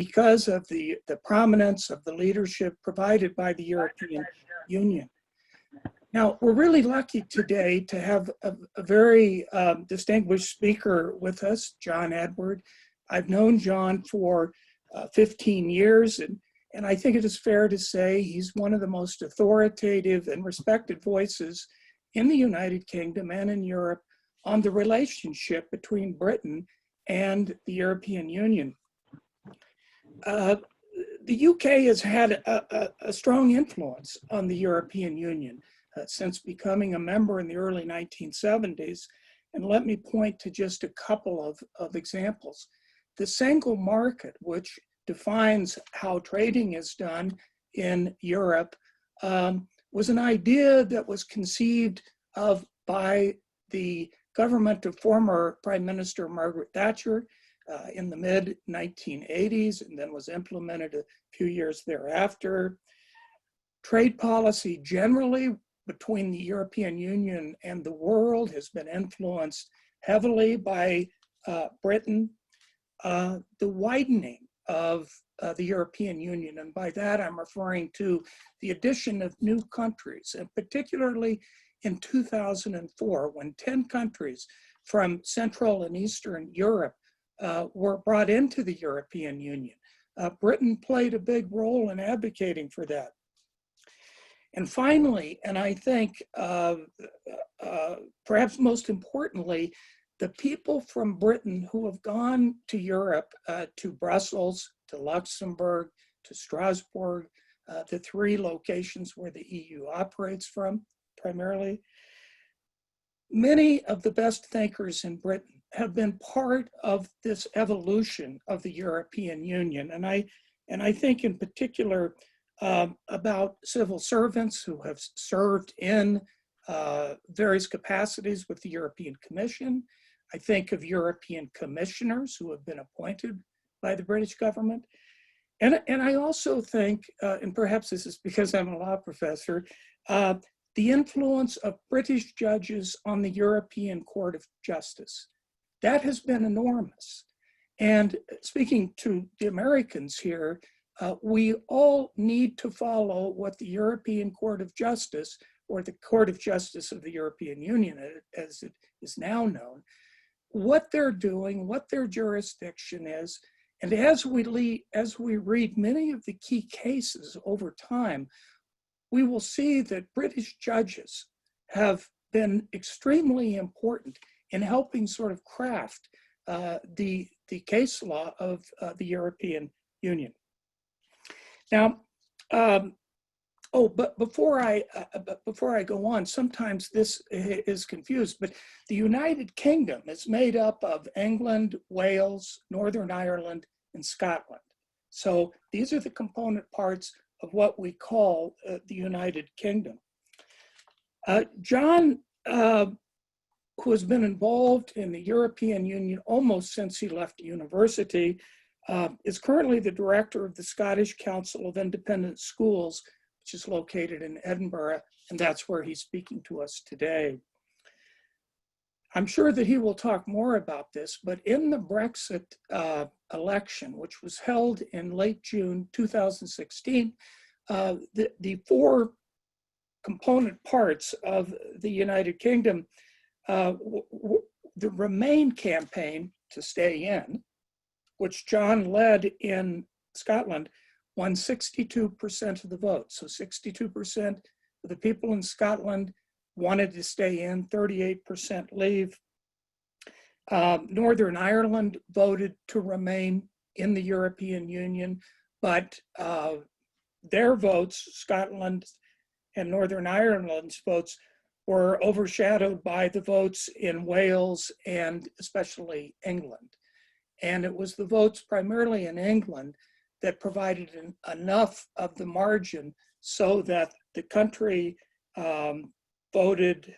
because of the prominence of the leadership provided by the European Union. Now, we're really lucky today to have a very distinguished speaker with us, John Edward. I've known John for 15 years, and I think it is fair to say he's one of the most authoritative and respected voices in the United Kingdom and in Europe on the relationship between Britain and the European Union. The UK has had a strong influence on the European Union since becoming a member in the early 1970s. And let me point to just a couple of examples. The single market, which defines how trading is done in Europe, was an idea that was conceived of by the government of former Prime Minister Margaret Thatcher in the mid-1980s, and then was implemented a few years thereafter. Trade policy generally between the European Union and the world has been influenced heavily by Britain. The widening of the European Union, and by that I'm referring to the addition of new countries, and particularly in 2004, when 10 countries from Central and Eastern Europe were brought into the European Union. Britain played a big role in advocating for that. And finally, and I think perhaps most importantly, the people from Britain who have gone to Europe, to Brussels, to Luxembourg, to Strasbourg, the three locations where the EU operates from primarily, many of the best thinkers in Britain have been part of this evolution of the European Union. And I think in particular about civil servants who have served in various capacities with the European Commission. I think of European commissioners who have been appointed by the British government. And I also think, and perhaps this is because I'm a law professor, the influence of British judges on the European Court of Justice. That has been enormous. And speaking to the Americans here, we all need to follow what the European Court of Justice, or the Court of Justice of the European Union, as it is now known, what they're doing, what their jurisdiction is. And as we read many of the key cases over time, we will see that British judges have been extremely important in helping sort of craft the case law of the European Union. Now, but before I go on, sometimes this is confused, but the United Kingdom is made up of England, Wales, Northern Ireland, and Scotland. So these are the component parts of what we call the United Kingdom. John, who has been involved in the European Union almost since he left university, is currently the director of the Scottish Council of Independent Schools, which is located in Edinburgh, and that's where he's speaking to us today. I'm sure that he will talk more about this, but in the Brexit election, which was held in late June 2016, the four component parts of the United Kingdom, the Remain campaign to stay in, which John led in Scotland, won 62% of the vote. So 62% of the people in Scotland wanted to stay in, 38% leave. Northern Ireland voted to remain in the European Union, but their votes, Scotland and Northern Ireland's votes, were overshadowed by the votes in Wales and especially England. And it was the votes primarily in England that provided enough of the margin so that the country voted,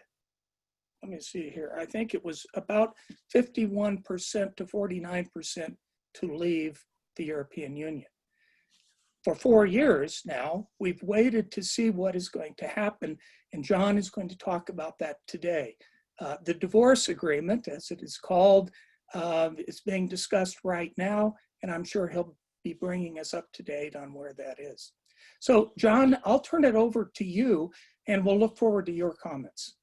let me see here, I think it was about 51% to 49% to leave the European Union. For 4 years now, we've waited to see what is going to happen, and John is going to talk about that today. The divorce agreement, as it is called, is being discussed right now, and I'm sure he'll be bringing us up to date on where that is. So John, I'll turn it over to you and we'll look forward to your comments.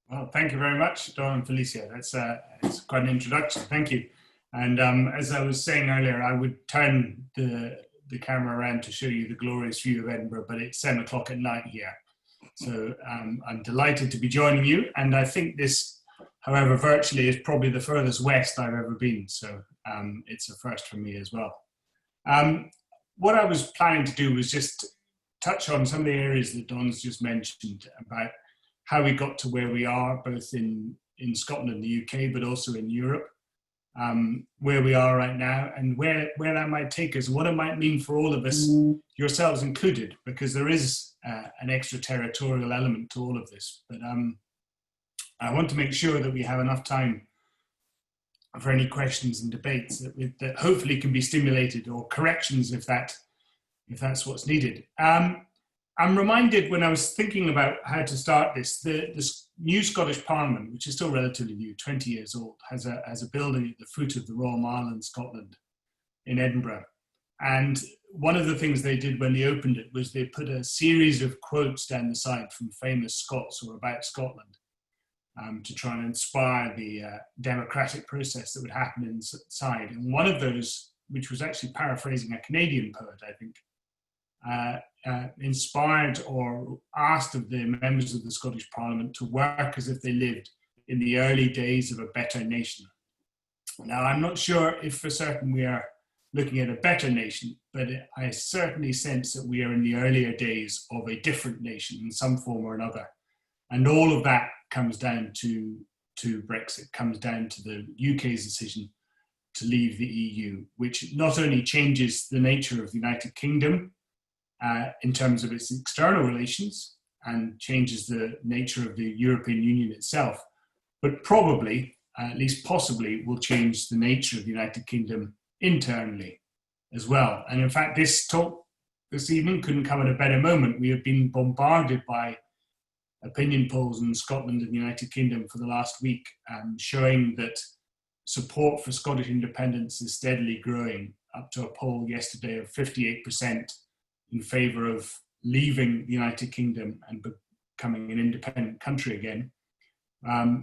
Well, thank you very much, Don and Felicia. That's quite an introduction. Thank you. And as I was saying earlier, I would turn the camera around to show you the glorious view of Edinburgh, but it's 7 o'clock at night here. So I'm delighted to be joining you. And I think this, however, virtually is probably the furthest west I've ever been. So it's a first for me as well. What I was planning to do was just touch on some of the areas that Don's just mentioned about how we got to where we are, both in Scotland and the UK, but also in Europe, where we are right now, and where that might take us, what it might mean for all of us, yourselves included, because there is an extraterritorial element to all of this. But I want to make sure that we have enough time for any questions and debates that hopefully can be stimulated, or corrections if that's what's needed. I'm reminded, when I was thinking about how to start this new Scottish Parliament, which is still relatively new, 20 years old, has a building at the foot of the Royal Mile in Scotland, in Edinburgh. And one of the things they did when they opened it was they put a series of quotes down the side from famous Scots or about Scotland, to try and inspire the democratic process that would happen inside. And one of those, which was actually paraphrasing a Canadian poet, I think, inspired or asked of the members of the Scottish Parliament to work as if they lived in the early days of a better nation. Now, I'm not sure if for certain we are looking at a better nation, but I certainly sense that we are in the earlier days of a different nation in some form or another. And all of that comes down to Brexit, comes down to the UK's decision to leave the EU, which not only changes the nature of the United Kingdom in terms of its external relations and changes the nature of the European Union itself, but probably, at least possibly, will change the nature of the United Kingdom internally as well. And in fact, this talk this evening couldn't come at a better moment. We have been bombarded by opinion polls in Scotland and the United Kingdom for the last week, showing that support for Scottish independence is steadily growing, up to a poll yesterday of 58% in favour of leaving the United Kingdom and becoming an independent country again.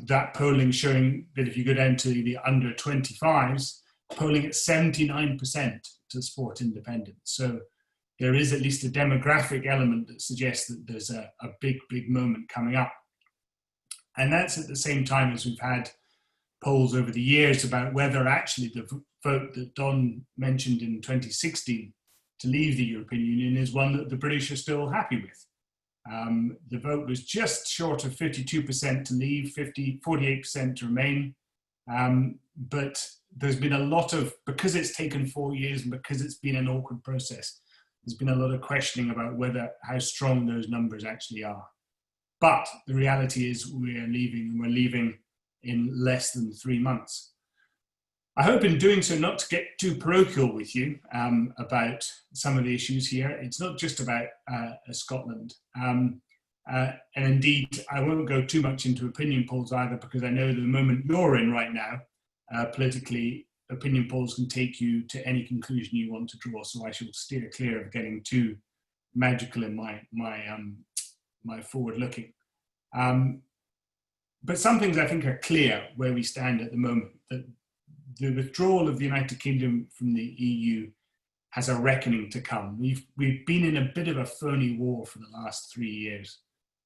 That polling showing that if you go down to the under 25s, polling at 79% to support independence. So there is at least a demographic element that suggests that there's a big, big moment coming up. And that's at the same time as we've had polls over the years about whether actually the vote that Don mentioned in 2016 to leave the European Union is one that the British are still happy with. The vote was just short of 52% to leave, 48% to remain. But there's been a lot of, because it's taken 4 years and because it's been an awkward process, there's been a lot of questioning about how strong those numbers actually are. But the reality is we're leaving in less than 3 months. I hope in doing so not to get too parochial with you about some of the issues here. It's not just about Scotland. And indeed, I won't go too much into opinion polls either, because I know the moment you're in right now, politically, opinion polls can take you to any conclusion you want to draw. So I shall steer clear of getting too magical in my forward looking. But some things I think are clear where we stand at the moment. That the withdrawal of the United Kingdom from the EU has a reckoning to come. We've been in a bit of a phony war for the last 3 years,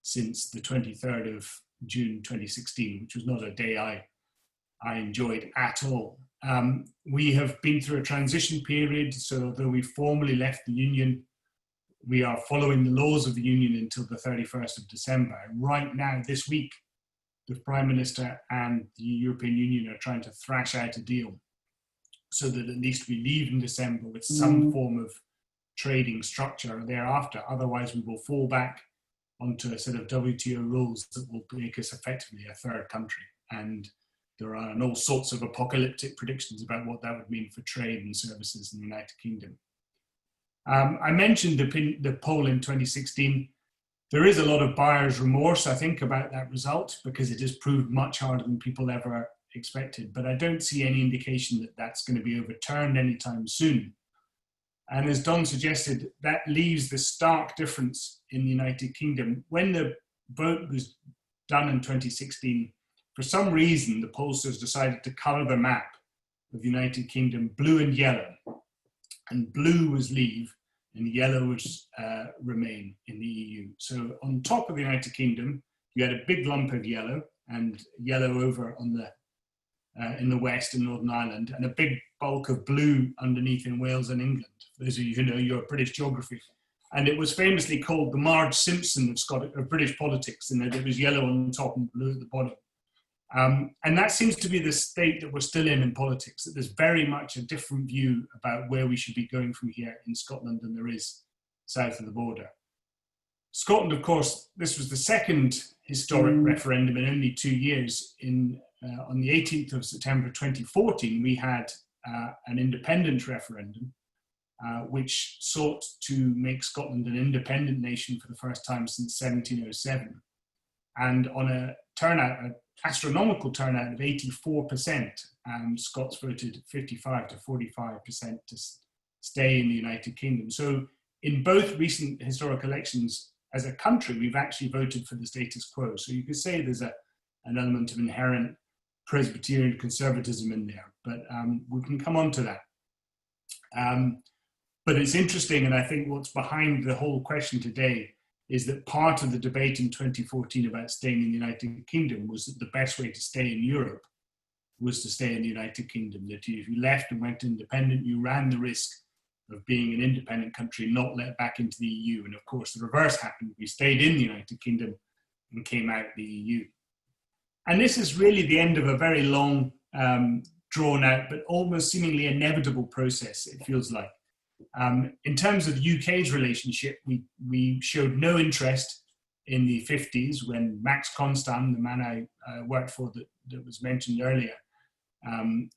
since the 23rd of June 2016, which was not a day I enjoyed at all. We have been through a transition period, so although we formally left the Union, we are following the laws of the Union until the 31st of December. And right now, this week, the Prime Minister and the European Union are trying to thrash out a deal so that at least we leave in December with some form of trading structure thereafter. Otherwise, we will fall back onto a set of WTO rules that will make us effectively a third country. And there are all sorts of apocalyptic predictions about what that would mean for trade and services in the United Kingdom. I mentioned the poll in 2016. There is a lot of buyer's remorse, I think, about that result, because it has proved much harder than people ever expected, but I don't see any indication that that's going to be overturned anytime soon. And as Don suggested, that leaves the stark difference in the United Kingdom. When the vote was done in 2016, for some reason, the pollsters decided to colour the map of the United Kingdom blue and yellow. And blue was leave, and yellow was remain in the EU. So on top of the United Kingdom, you had a big lump of yellow, and yellow over on the in the west and Northern Ireland, and a big bulk of blue underneath in Wales and England. For those of you who know your British geography. And it was famously called the Marge Simpson of British politics, in that it was yellow on top and blue at the bottom. And that seems to be the state that we're still in politics, that there's very much a different view about where we should be going from here in Scotland than there is south of the border. Scotland, of course, this was the second historic referendum in only 2 years. On the 18th of September 2014, we had an independence referendum, which sought to make Scotland an independent nation for the first time since 1707. And on a turnout, an astronomical turnout of 84%, Scots voted 55 to 45% to stay in the United Kingdom. So in both recent historic elections, as a country, we've actually voted for the status quo. So you could say there's an element of inherent Presbyterian conservatism in there, but we can come on to that. But it's interesting, and I think what's behind the whole question today is that part of the debate in 2014 about staying in the United Kingdom was that the best way to stay in Europe was to stay in the United Kingdom, that if you left and went independent, you ran the risk of being an independent country, not let back into the EU. And of course, the reverse happened. We stayed in the United Kingdom and came out the EU. And this is really the end of a very long, drawn out, but almost seemingly inevitable process, it feels like. In terms of the UK's relationship, we showed no interest in the 50s when Max Constant, the man I worked for that was mentioned earlier,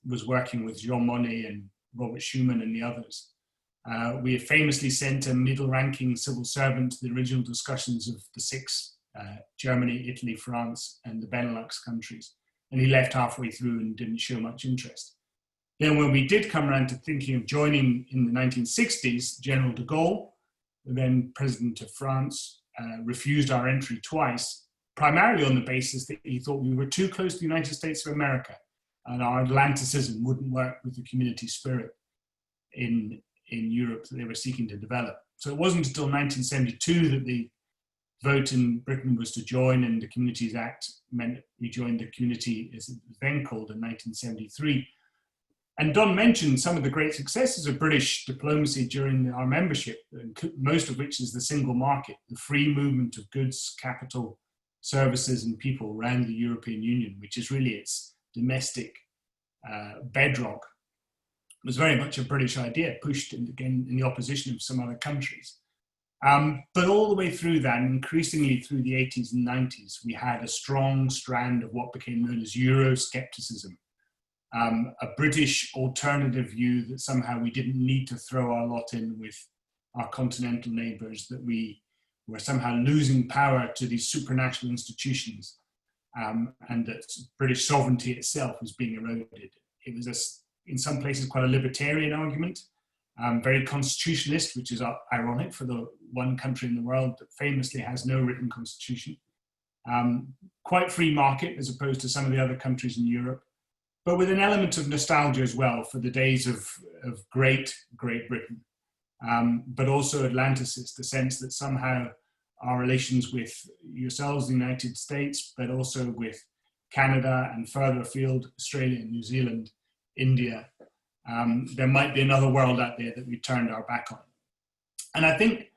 was working with Jean Monnet and Robert Schuman and the others. We have famously sent a middle-ranking civil servant to the original discussions of the six, Germany, Italy, France, and the Benelux countries. And he left halfway through and didn't show much interest. Then when we did come around to thinking of joining in the 1960s, General de Gaulle, the then president of France, refused our entry twice, primarily on the basis that he thought we were too close to the United States of America and our Atlanticism wouldn't work with the community spirit in Europe that they were seeking to develop. So it wasn't until 1972 that the vote in Britain was to join, and the Communities Act meant we joined the community, as it was then called, in 1973. And Don mentioned some of the great successes of British diplomacy during our membership, most of which is the single market, the free movement of goods, capital, services, and people around the European Union, which is really its domestic bedrock. It was very much a British idea, pushed again in the opposition of some other countries. But all the way through that, and increasingly through the 80s and 90s, we had a strong strand of what became known as Euroscepticism. A British alternative view that somehow we didn't need to throw our lot in with our continental neighbours, that we were somehow losing power to these supranational institutions, and that British sovereignty itself was being eroded. It was, in some places, quite a libertarian argument, very constitutionalist, which is ironic for the one country in the world that famously has no written constitution. Quite free market as opposed to some of the other countries in Europe, but with an element of nostalgia as well for the days of Great Britain, but also Atlanticist, the sense that somehow our relations with yourselves, the United States, but also with Canada and further afield, Australia, New Zealand, India, there might be another world out there that we turned our back on. And I think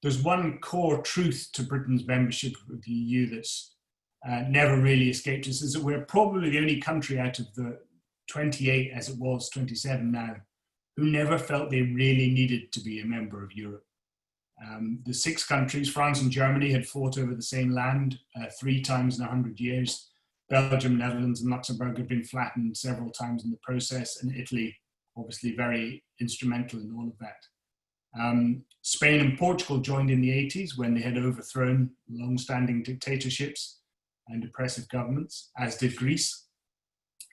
there's one core truth to Britain's membership of the EU that's never really escaped us, is that we're probably the only country out of the 28, as it was 27 now, who never felt they really needed to be a member of Europe. The six countries, France and Germany, had fought over the same land 3 times in 100 years. Belgium, Netherlands, and Luxembourg had been flattened several times in the process, and Italy, obviously very instrumental in all of that. Spain and Portugal joined in the 80s when they had overthrown long-standing dictatorships and oppressive governments, as did Greece.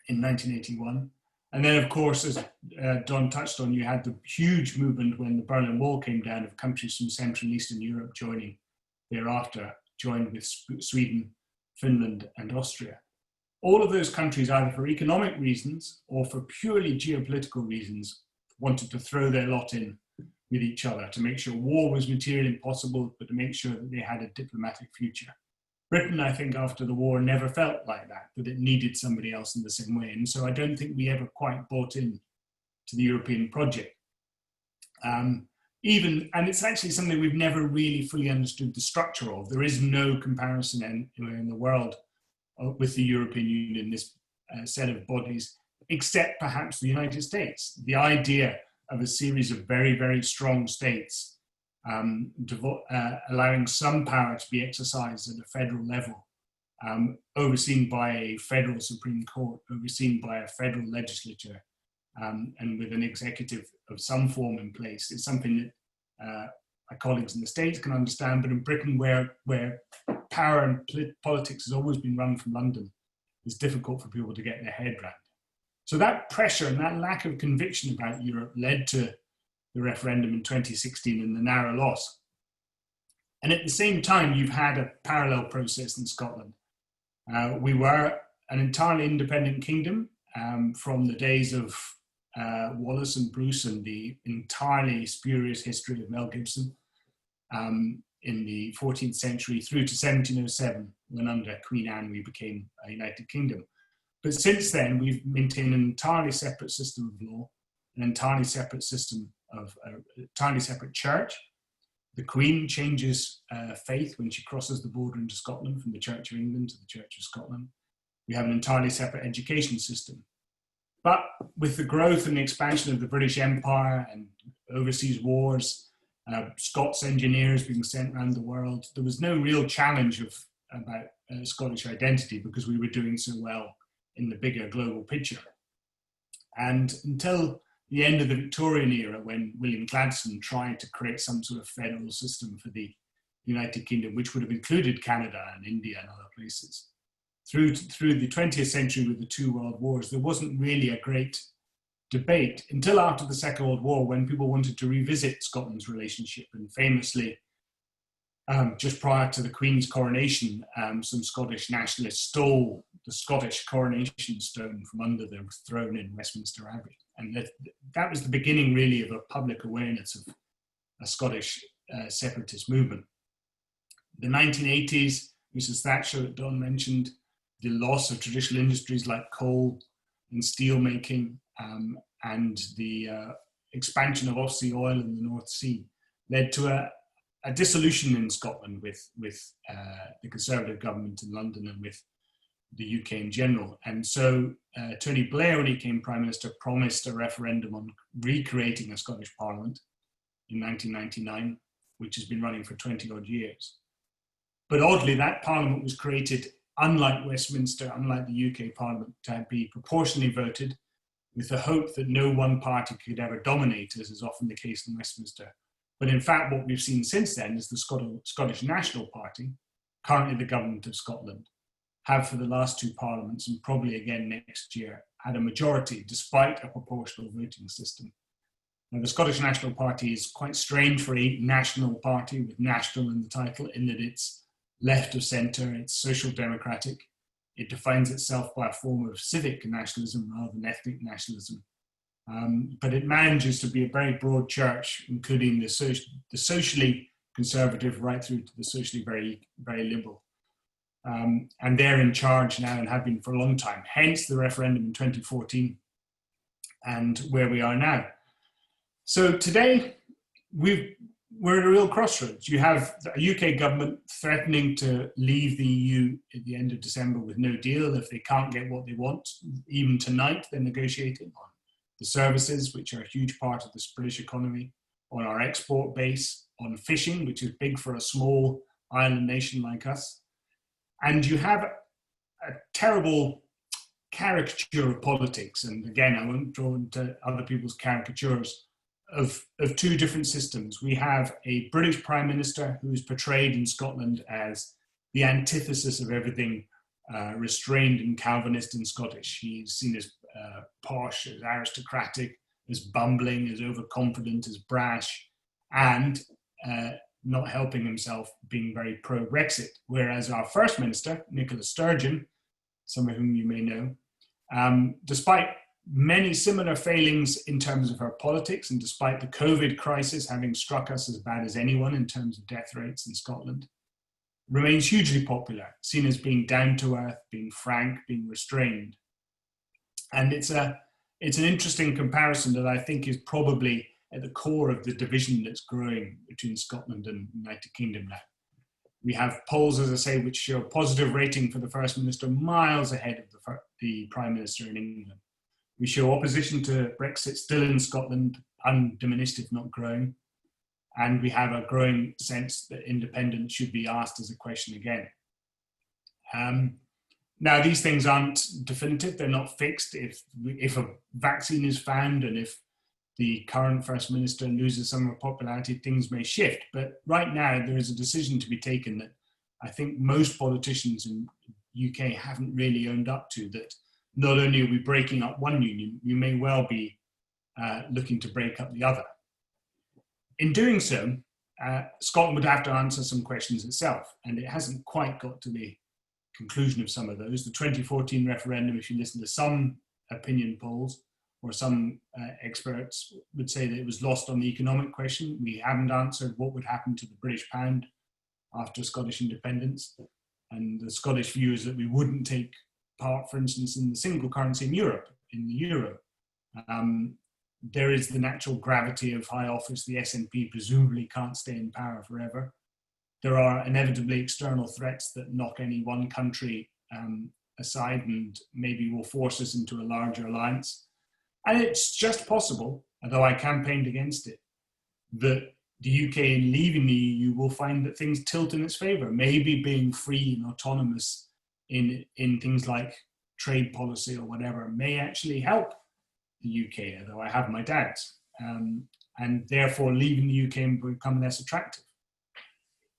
in 1981. And then, of course, as Don touched on, you had the huge movement when the Berlin Wall came down of countries from Central and Eastern Europe joining thereafter, joined with Sweden, Finland, and Austria. All of those countries, either for economic reasons or for purely geopolitical reasons, wanted to throw their lot in with each other to make sure war was materially impossible, but to make sure that they had a diplomatic future. Britain, I think, after the war never felt like that it needed somebody else in the same way. And so I don't think we ever quite bought in to the European project. And it's actually something we've never really fully understood the structure of. There is no comparison in the world with the European Union, this set of bodies, except perhaps the United States. The idea of a series of very, very strong states allowing some power to be exercised at a federal level, overseen by a federal Supreme Court, overseen by a federal legislature, and with an executive of some form in place, is something that my colleagues in the States can understand, but in Britain, where power and politics has always been run from London, it's difficult for people to get their head around. So that pressure and that lack of conviction about Europe led to the referendum in 2016 and the narrow loss. And at the same time, you've had a parallel process in Scotland. We were an entirely independent kingdom from the days of Wallace and Bruce and the entirely spurious history of Mel Gibson in the 14th century through to 1707, when under Queen Anne we became a united kingdom. But since then, we've maintained an entirely separate system of law, an entirely separate system of entirely separate church. The Queen changes faith when she crosses the border into Scotland from the Church of England to the Church of Scotland. We have an entirely separate education system. But with the growth and the expansion of the British Empire and overseas wars, Scots engineers being sent around the world, there was no real challenge about Scottish identity because we were doing so well in the bigger global picture. And until the end of the Victorian era, when William Gladstone tried to create some sort of federal system for the United Kingdom, which would have included Canada and India and other places. Through the 20th century with the two world wars, there wasn't really a great debate until after the Second World War, when people wanted to revisit Scotland's relationship. And famously, just prior to the Queen's coronation, some Scottish nationalists stole the Scottish coronation stone from under the throne in Westminster Abbey. And that was the beginning, really, of a public awareness of a Scottish separatist movement. The 1980s, Mrs. Thatcher, that Don mentioned, the loss of traditional industries like coal and steel making, and the expansion of Aussie oil in the North Sea led to a dissolution in Scotland with the Conservative government in London and with the UK in general. And so Tony Blair, when he became Prime Minister, promised a referendum on recreating a Scottish Parliament in 1999, which has been running for 20 odd years. But oddly, that Parliament was created, unlike Westminster, unlike the UK Parliament, to be proportionally voted, with the hope that no one party could ever dominate, as is often the case in Westminster. But in fact, what we've seen since then is the Scottish National Party, currently the government of Scotland, have for the last two parliaments, and probably again next year, had a majority despite a proportional voting system. Now, the Scottish National Party is quite strange for a national party with national in the title, in that it's left of centre, it's social democratic, it defines itself by a form of civic nationalism rather than ethnic nationalism. But it manages to be a very broad church, including the socially conservative right through to the socially very, very liberal. And they're in charge now and have been for a long time, hence the referendum in 2014 and where we are now. So today, we're at a real crossroads. You have a UK government threatening to leave the EU at the end of December with no deal if they can't get what they want. Even tonight, they're negotiating on the services, which are a huge part of the British economy, on our export base, on fishing, which is big for a small island nation like us. And you have a terrible caricature of politics. And again, I won't draw into other people's caricatures of two different systems. We have a British Prime Minister who is portrayed in Scotland as the antithesis of everything restrained and Calvinist and Scottish. He's seen as posh, as aristocratic, as bumbling, as overconfident, as brash, and not helping himself, being very pro-Brexit. Whereas our First Minister, Nicola Sturgeon, some of whom you may know, despite many similar failings in terms of her politics, and despite the COVID crisis having struck us as bad as anyone in terms of death rates in Scotland, remains hugely popular, seen as being down to earth, being frank, being restrained. And it's an interesting comparison that I think is probably at the core of the division that's growing between Scotland and the United Kingdom now. We have polls, as I say, which show a positive rating for the First Minister miles ahead of the Prime Minister in England. We show opposition to Brexit still in Scotland, undiminished if not growing. And we have a growing sense that independence should be asked as a question again. Now, these things aren't definitive, they're not fixed. If a vaccine is found and if the current First Minister loses some of her popularity, things may shift. But right now, there is a decision to be taken that I think most politicians in the UK haven't really owned up to, that not only are we breaking up one union, we may well be looking to break up the other. In doing so, Scotland would have to answer some questions itself, and it hasn't quite got to the conclusion of some of those. The 2014 referendum, if you listen to some opinion polls, or some experts would say that it was lost on the economic question. We haven't answered what would happen to the British pound after Scottish independence. And the Scottish view is that we wouldn't take part, for instance, in the single currency in Europe, in the euro. There is the natural gravity of high office. The SNP presumably can't stay in power forever. There are inevitably external threats that knock any one country aside and maybe will force us into a larger alliance. And it's just possible, although I campaigned against it, that the UK in leaving the EU will find that things tilt in its favour. Maybe being free and autonomous in things like trade policy or whatever may actually help the UK, although I have my doubts. And therefore leaving the UK will become less attractive.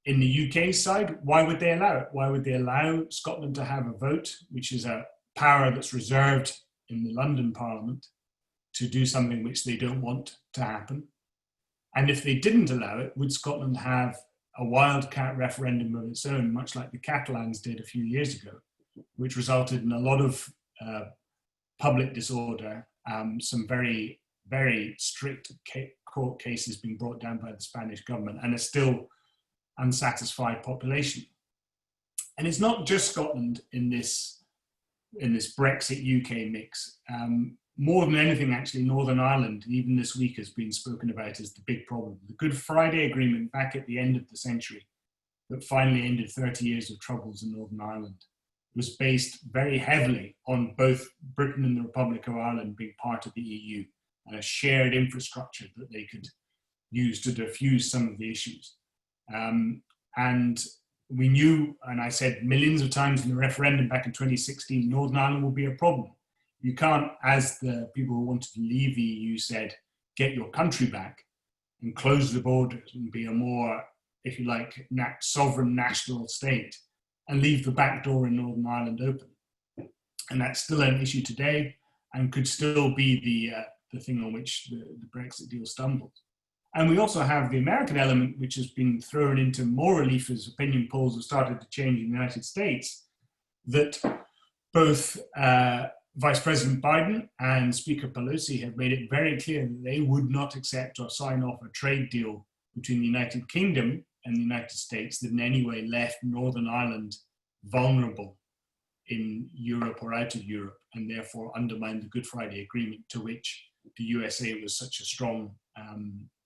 In the UK side, why would they allow it? Why would they allow Scotland to have a vote, which is a power that's reserved in the London Parliament, to do something which they don't want to happen? And if they didn't allow it, would Scotland have a wildcat referendum of its own, much like the Catalans did a few years ago, which resulted in a lot of public disorder, some very, very strict court cases being brought down by the Spanish government, and a still unsatisfied population? And it's not just Scotland in this Brexit UK mix. More than anything, actually, Northern Ireland, even this week, has been spoken about as the big problem. The Good Friday Agreement back at the end of the century that finally ended 30 years of troubles in Northern Ireland was based very heavily on both Britain and the Republic of Ireland being part of the EU and a shared infrastructure that they could use to diffuse some of the issues. And we knew, and I said millions of times in the referendum back in 2016, Northern Ireland will be a problem. You can't, as the people who wanted to leave the EU said, get your country back and close the borders and be a more, if you like, sovereign national state and leave the back door in Northern Ireland open. And that's still an issue today and could still be the thing on which the Brexit deal stumbled. And we also have the American element, which has been thrown into more relief as opinion polls have started to change in the United States, that both Vice President Biden and Speaker Pelosi have made it very clear that they would not accept or sign off a trade deal between the United Kingdom and the United States that in any way left Northern Ireland vulnerable in Europe or out of Europe, and therefore undermined the Good Friday Agreement, to which the USA was such a strong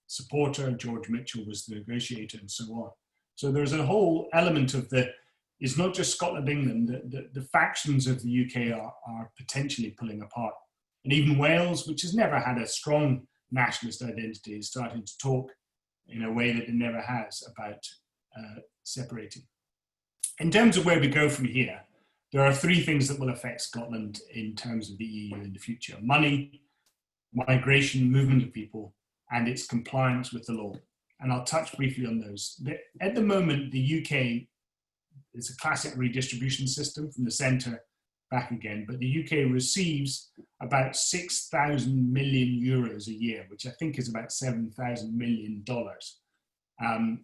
supporter. George Mitchell was the negotiator, and so on. So there's a whole element of it's not just Scotland, England, the factions of the UK are potentially pulling apart. And even Wales, which has never had a strong nationalist identity, is starting to talk in a way that it never has about separating. In terms of where we go from here, there are three things that will affect Scotland in terms of the EU in the future: money, migration, movement of people, and its compliance with the law. And I'll touch briefly on those. At the moment, the UK it's a classic redistribution system from the centre back again. But the UK receives about 6,000 million euros a year, which I think is about $7,000 million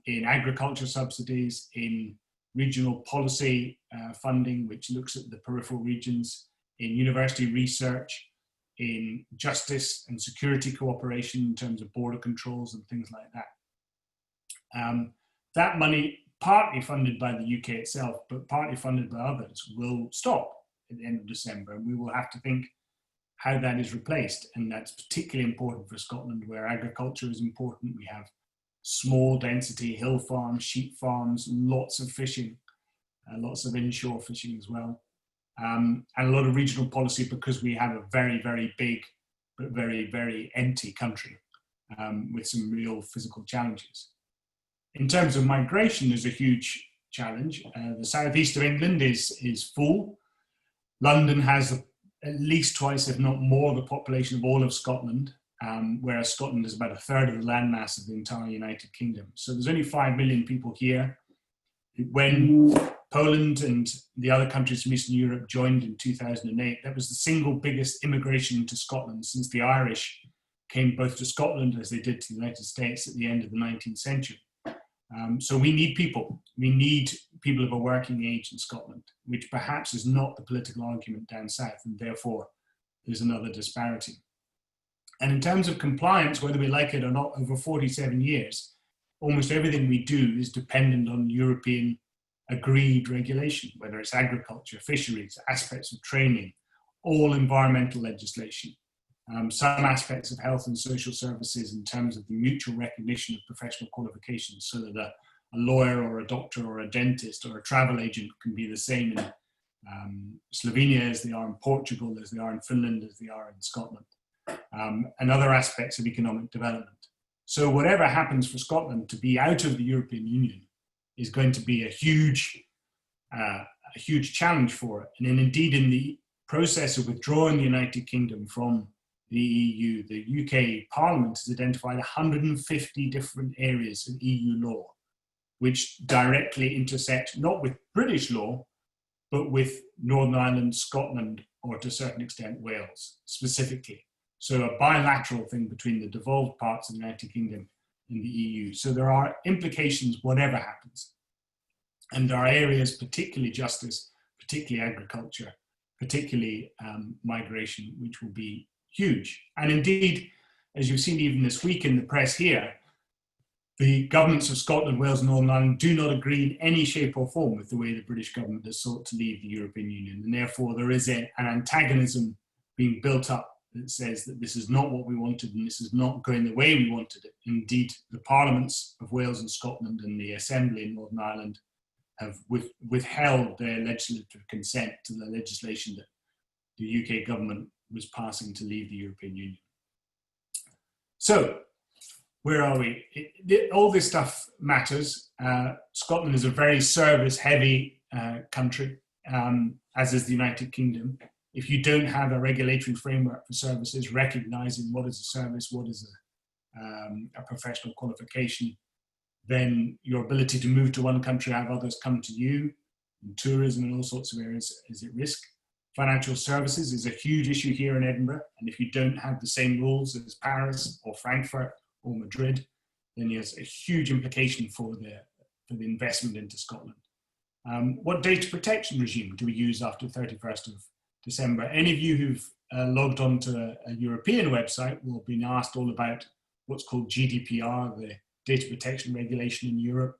in agriculture subsidies, in regional policy funding, which looks at the peripheral regions, in university research, in justice and security cooperation in terms of border controls and things like that. That money, partly funded by the UK itself, but partly funded by others, will stop at the end of December, and we will have to think how that is replaced. And that's particularly important for Scotland, where agriculture is important. We have small density hill farms, sheep farms, lots of fishing, lots of inshore fishing as well. And a lot of regional policy, because we have a very, very big, but very, very empty country with some real physical challenges. In terms of migration, there's a huge challenge. The southeast of England is full. London has at least twice, if not more, the population of all of Scotland, whereas Scotland is about a third of the landmass of the entire United Kingdom. So there's only 5 million people here. When Poland and the other countries from Eastern Europe joined in 2008, that was the single biggest immigration into Scotland since the Irish came both to Scotland as they did to the United States at the end of the 19th century. So we need people. We need people of a working age in Scotland, which perhaps is not the political argument down south, and therefore there's another disparity. And in terms of compliance, whether we like it or not, over 47 years, almost everything we do is dependent on European agreed regulation, whether it's agriculture, fisheries, aspects of training, all environmental legislation, some aspects of health and social services in terms of the mutual recognition of professional qualifications, so that a lawyer or a doctor or a dentist or a travel agent can be the same in Slovenia as they are in Portugal, as they are in Finland, as they are in Scotland, and other aspects of economic development. So whatever happens for Scotland to be out of the European Union is going to be a huge challenge for it. And then indeed in the process of withdrawing the United Kingdom from the EU, the UK Parliament has identified 150 different areas of EU law, which directly intersect not with British law, but with Northern Ireland, Scotland, or to a certain extent Wales specifically. So a bilateral thing between the devolved parts of the United Kingdom and the EU. So there are implications whatever happens. And there are areas, particularly justice, particularly agriculture, particularly migration, which will be huge. And indeed, as you've seen even this week in the press here, the governments of Scotland, Wales and Northern Ireland do not agree in any shape or form with the way the British government has sought to leave the European Union. And therefore there is an antagonism being built up that says that this is not what we wanted and this is not going the way we wanted it. Indeed, the parliaments of Wales and Scotland and the Assembly in Northern Ireland have withheld their legislative consent to the legislation that the UK government was passing to leave the European Union. So, where are we? All this stuff matters. Scotland is a very service-heavy country, as is the United Kingdom. If you don't have a regulatory framework for services, recognizing what is a service, what is a professional qualification, then your ability to move to one country, have others come to you, and tourism and all sorts of areas is at risk. Financial services is a huge issue here in Edinburgh, and if you don't have the same rules as Paris or Frankfurt or Madrid, then there's a huge implication for the investment into Scotland. What data protection regime do we use after 31st of December? Any of you who've logged onto a European website will have been asked all about what's called GDPR, the data protection regulation in Europe,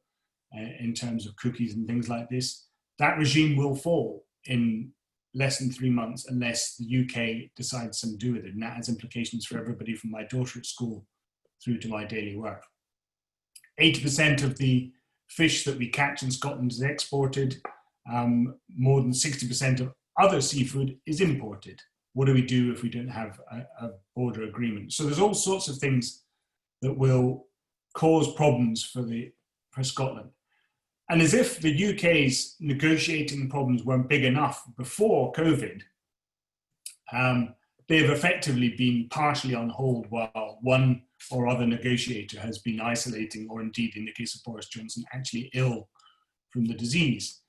in terms of cookies and things like this. That regime will fall in less than 3 months unless the UK decides something to do with it. And that has implications for everybody from my daughter at school through to my daily work. 80% of the fish that we catch in Scotland is exported. More than 60% of other seafood is imported. What do we do if we don't have a border agreement? So there's all sorts of things that will cause problems for Scotland. And as if the UK's negotiating problems weren't big enough before COVID, they've effectively been partially on hold while one or other negotiator has been isolating, or indeed in the case of Boris Johnson, actually ill from the disease.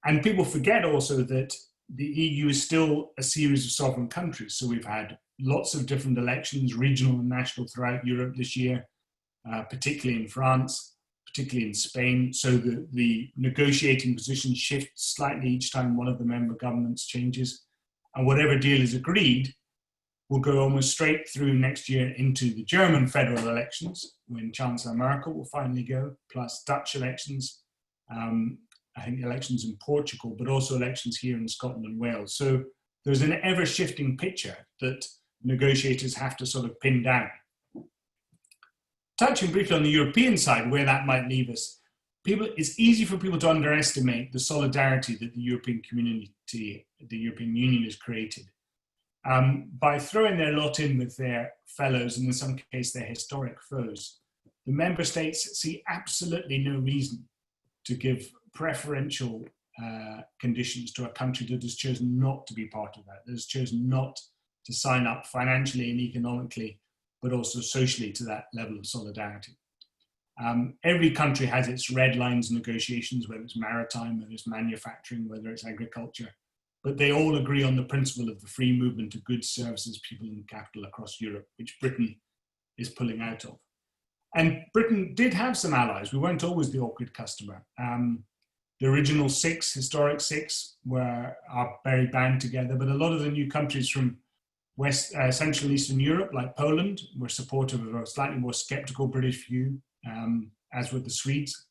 And people forget also that the EU is still a series of sovereign countries. So we've had lots of different elections, regional and national, throughout Europe this year, particularly in France, particularly in Spain. So the negotiating position shifts slightly each time one of the member governments changes. And whatever deal is agreed will go almost straight through next year into the German federal elections, when Chancellor Merkel will finally go, plus Dutch elections, I think elections in Portugal, but also elections here in Scotland and Wales. So there's an ever-shifting picture that negotiators have to sort of pin down. Touching briefly on the European side, where that might leave us, it's easy for people to underestimate the solidarity that the European community, the European Union has created. By throwing their lot in with their fellows, and in some cases their historic foes, the member states see absolutely no reason to give preferential conditions to a country that has chosen not to be part of that has chosen not to sign up financially and economically, but also socially, to that level of solidarity. Every country has its red lines negotiations, whether it's maritime, whether it's manufacturing, whether it's agriculture, but they all agree on the principle of the free movement of goods, services, people and capital across Europe, which Britain is pulling out of. And Britain did have some allies. We weren't always the awkward customer. The original six, historic six, are very bound together, but a lot of the new countries from Central and Eastern Europe, like Poland, were supportive of a slightly more skeptical British view, as with the Swedes.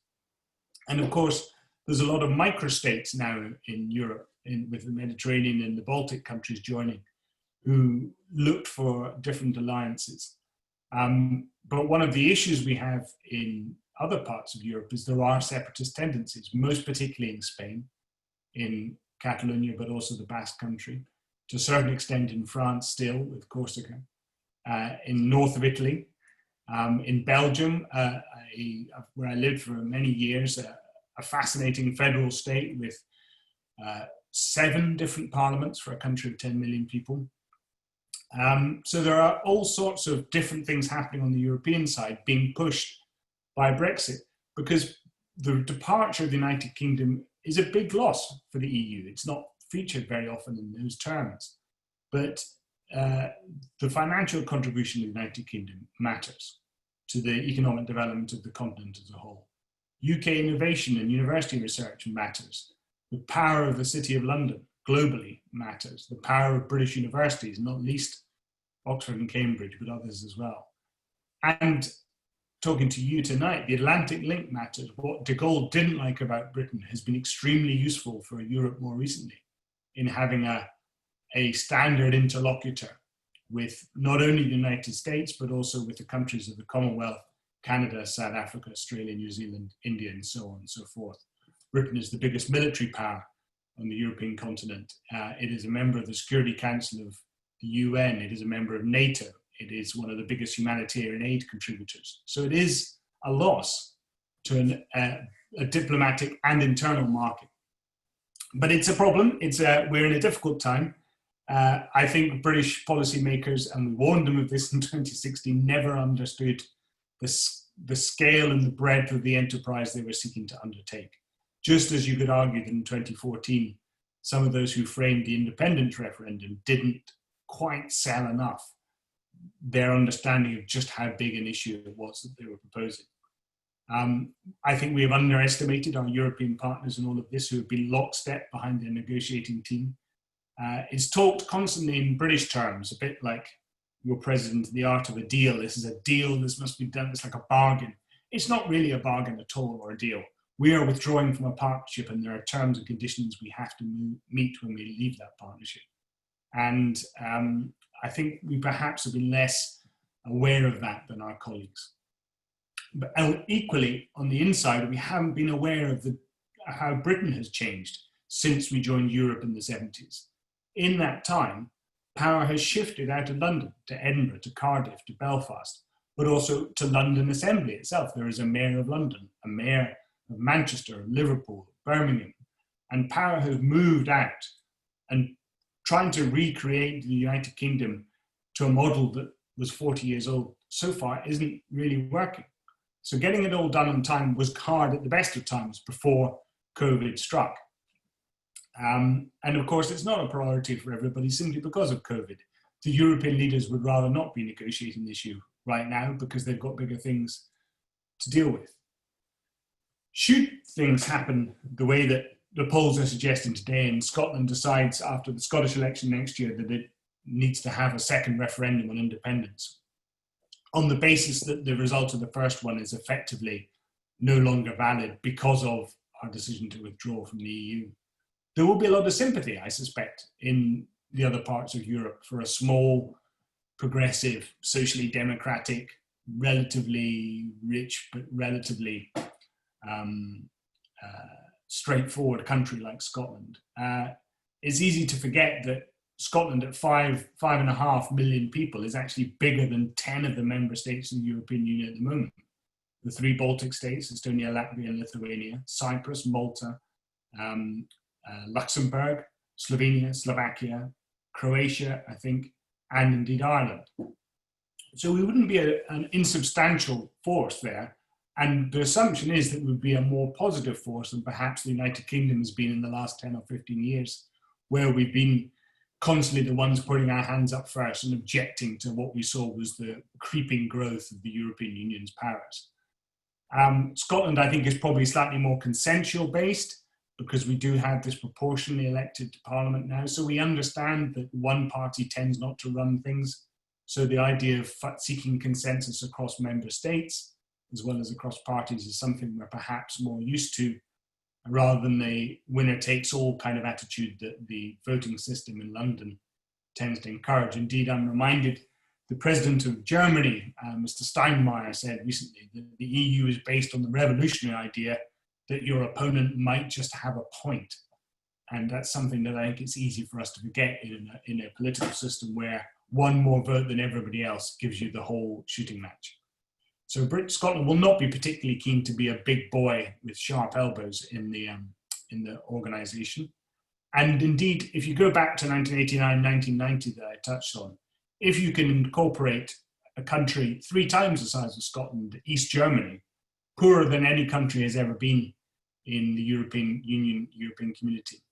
And of course, there's a lot of microstates now in Europe, with the Mediterranean and the Baltic countries joining, who looked for different alliances. But one of the issues we have in other parts of Europe is there are separatist tendencies, most particularly in Spain, in Catalonia, but also the Basque Country, to a certain extent in France still, with Corsica, in north of Italy, in Belgium, where I lived for many years, a fascinating federal state with 7 different parliaments for a country of 10 million people. So there are all sorts of different things happening on the European side being pushed by Brexit, because the departure of the United Kingdom is a big loss for the EU. It's not featured very often in those terms, but the financial contribution of the United Kingdom matters to the economic development of the continent as a whole. UK innovation and university research matters. The power of the City of London globally matters. The power of British universities, not least Oxford and Cambridge, but others as well. And talking to you tonight, the Atlantic link matters. What de Gaulle didn't like about Britain has been extremely useful for Europe more recently in having a standard interlocutor with not only the United States, but also with the countries of the Commonwealth, Canada, South Africa, Australia, New Zealand, India, and so on and so forth. Britain is the biggest military power on the European continent. It is a member of the Security Council of the UN. It is a member of NATO. It is one of the biggest humanitarian aid contributors. So it is a loss to a diplomatic and internal market. But it's a problem. We're in a difficult time. I think British policymakers, and we warned them of this in 2016, never understood the scale and the breadth of the enterprise they were seeking to undertake. Just as you could argue that in 2014, some of those who framed the independence referendum didn't quite sell enough their understanding of just how big an issue it was that they were proposing. I think we have underestimated our European partners in all of this, who have been lockstep behind their negotiating team. It's talked constantly in British terms, a bit like your president, the art of a deal. This is a deal, this must be done, it's like a bargain. It's not really a bargain at all, or a deal. We are withdrawing from a partnership, and there are terms and conditions we have to meet when we leave that partnership. And I think we perhaps have been less aware of that than our colleagues. But equally, on the inside, we haven't been aware of how Britain has changed since we joined Europe in the 70s. In that time, power has shifted out of London to Edinburgh, to Cardiff, to Belfast, but also to London Assembly itself. There is a mayor of London, a mayor of Manchester, Liverpool, Birmingham, and power has moved out, and trying to recreate the United Kingdom to a model that was 40 years old so far isn't really working. So getting it all done on time was hard at the best of times before COVID struck. And of course, it's not a priority for everybody simply because of COVID. The European leaders would rather not be negotiating the issue right now because they've got bigger things to deal with. Should things happen the way that the polls are suggesting today, and Scotland decides after the Scottish election next year that it needs to have a second referendum on independence, on the basis that the result of the first one is effectively no longer valid because of our decision to withdraw from the EU, there will be a lot of sympathy, I suspect, in the other parts of Europe for a small, progressive, socially democratic, relatively rich, but relatively straightforward country like Scotland. It's easy to forget that Scotland at 5.5 million people is actually bigger than 10 of the member states of the European Union at the moment. The 3 Baltic states, Estonia, Latvia, and Lithuania, Cyprus, Malta, Luxembourg, Slovenia, Slovakia, Croatia, I think, and indeed Ireland. So we wouldn't be an insubstantial force there. And the assumption is that we would be a more positive force than perhaps the United Kingdom has been in the last 10 or 15 years, where we've been constantly the ones putting our hands up first and objecting to what we saw was the creeping growth of the European Union's powers. Scotland, I think, is probably slightly more consensual based because we do have this proportionally elected parliament now. So we understand that one party tends not to run things. So the idea of seeking consensus across member states, as well as across parties, is something we're perhaps more used to, rather than the winner-takes-all kind of attitude that the voting system in London tends to encourage. Indeed, I'm reminded the president of Germany, Mr. Steinmeier, said recently that the EU is based on the revolutionary idea that your opponent might just have a point. And that's something that I think it's easy for us to forget in a political system where one more vote than everybody else gives you the whole shooting match. So Scotland will not be particularly keen to be a big boy with sharp elbows in the organisation. And indeed, if you go back to 1989, 1990 that I touched on, if you can incorporate a country 3 times the size of Scotland, East Germany, poorer than any country has ever been in the European Union, European community,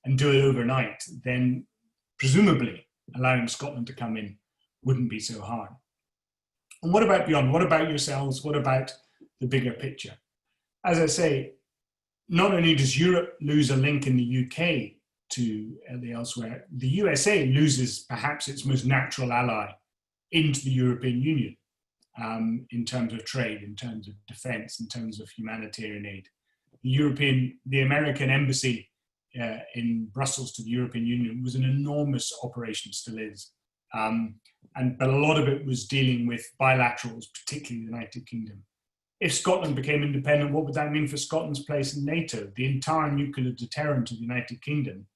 and do it overnight, then presumably allowing Scotland to come in wouldn't be so hard. And what about beyond? What about yourselves? What about the bigger picture? As I say, not only does Europe lose a link in the UK to the elsewhere, the USA loses perhaps its most natural ally into the European Union in terms of trade, in terms of defense, in terms of humanitarian aid. The American embassy in Brussels to the European Union was an enormous operation, still is. But a lot of it was dealing with bilaterals, particularly the United Kingdom. If Scotland became independent, what would that mean for Scotland's place in NATO? The entire nuclear deterrent of the United Kingdom,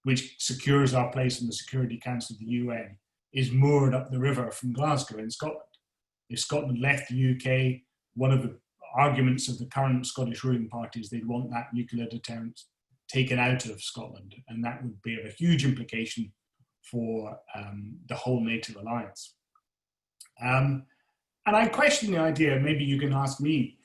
which secures our place in the Security Council of the UN, is moored up the river from Glasgow in Scotland. If Scotland left the UK, one of the arguments of the current Scottish ruling party is they'd want that nuclear deterrent taken out of Scotland, and that would be of a huge implication for the whole NATO alliance. And I question the idea, maybe you can ask me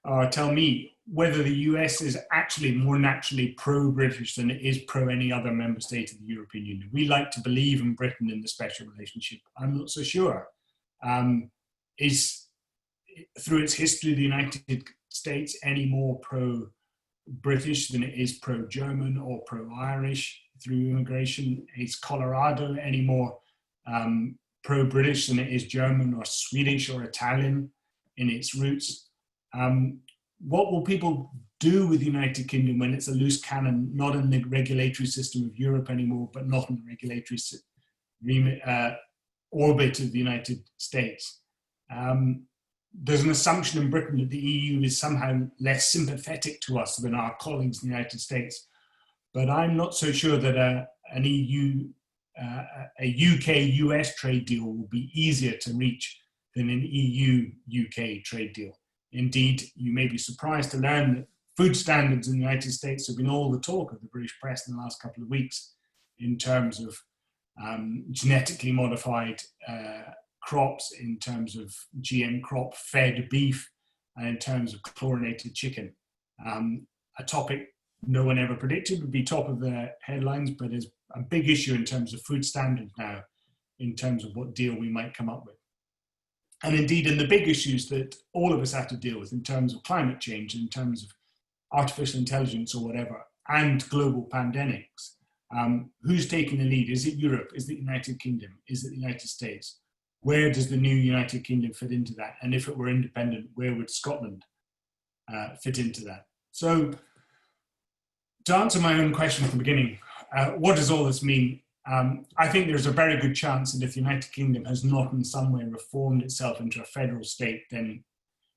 or tell me whether the US is actually more naturally pro-British than it is pro any other member state of the European Union. We like to believe in Britain in the special relationship. I'm not so sure. Is, through its history, the United States any more pro-British than it is pro-German or pro-Irish through immigration? Is Colorado any more pro-British than it is German or Swedish or Italian in its roots? What will people do with the United Kingdom when it's a loose cannon, not in the regulatory system of Europe anymore, but not in the regulatory orbit of the United States? There's an assumption in Britain that the EU is somehow less sympathetic to us than our colleagues in the United States. But I'm not so sure that a UK-US trade deal will be easier to reach than an EU-UK trade deal. Indeed, you may be surprised to learn that food standards in the United States have been all the talk of the British press in the last couple of weeks in terms of genetically modified crops, in terms of GM crop-fed beef, and in terms of chlorinated chicken. A topic no one ever predicted would be top of the headlines, but is a big issue in terms of food standards now, in terms of what deal we might come up with. And indeed, in the big issues that all of us have to deal with in terms of climate change, in terms of artificial intelligence or whatever, and global pandemics, who's taking the lead? Is it Europe? Is it the United Kingdom? Is it the United States? Where does the new United Kingdom fit into that? And if it were independent, where would Scotland fit into that? So to answer my own question at the beginning, what does all this mean? I think there's a very good chance that if the United Kingdom has not in some way reformed itself into a federal state, then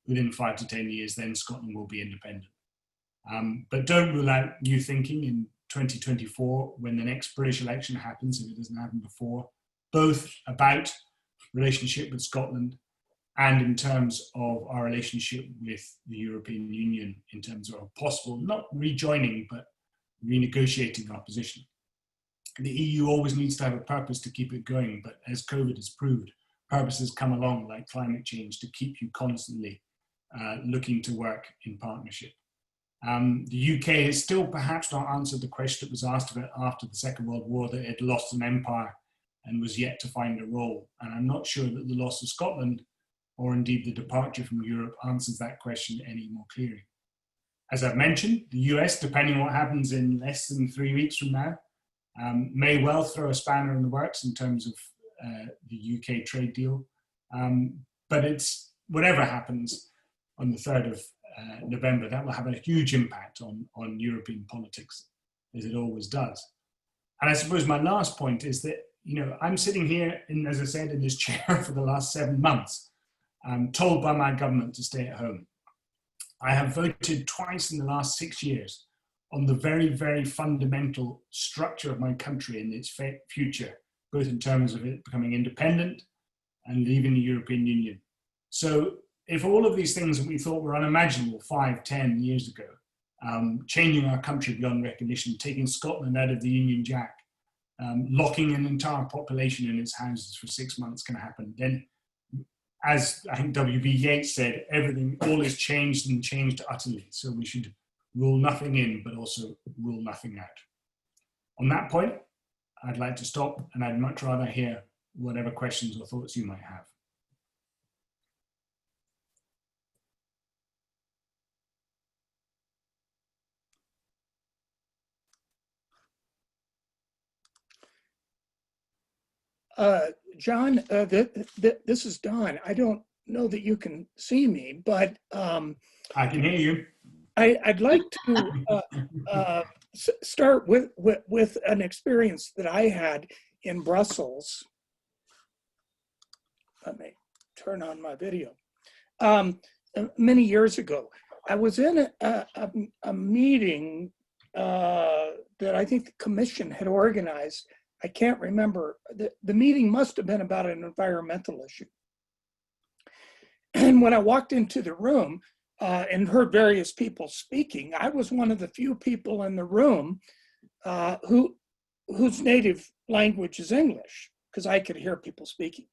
within 5 to 10 years, then Scotland will be independent. But don't rule out new thinking in 2024 when the next British election happens, if it doesn't happen before, both about relationship with Scotland and in terms of our relationship with the European Union, in terms of possible, not rejoining, but renegotiating our position. The EU always needs to have a purpose to keep it going, but as COVID has proved, purposes come along like climate change to keep you constantly looking to work in partnership. The UK has still perhaps not answered the question that was asked of it after the Second World War, that it lost an empire and was yet to find a role. And I'm not sure that the loss of Scotland, or indeed the departure from Europe, answers that question any more clearly. As I've mentioned, the US, depending on what happens in less than 3 weeks from now, may well throw a spanner in the works in terms of the UK trade deal. But it's, whatever happens on the 3rd of November, that will have a huge impact on European politics, as it always does. And I suppose my last point is that, I'm sitting here, as I said, in this chair for the last 7 months, told by my government to stay at home. I have voted twice in the last 6 years on the very, very fundamental structure of my country and its future, both in terms of it becoming independent and leaving the European Union. So if all of these things that we thought were unimaginable 5, 10 years ago, changing our country beyond recognition, taking Scotland out of the Union Jack, locking an entire population in its houses for 6 months can happen, then, as I think W.B. Yeats said, all is changed and changed utterly. So we should rule nothing in, but also rule nothing out. On that point, I'd like to stop, and I'd much rather hear whatever questions or thoughts you might have. John, this is Don. I don't know that you can see me, but I can hear you. I'd like to start with an experience that I had in Brussels. Let me turn on my video. Many years ago, I was in a meeting that I think the Commission had organized. I can't remember. The meeting must have been about an environmental issue. And when I walked into the room and heard various people speaking, I was one of the few people in the room whose native language is English, because I could hear people speaking.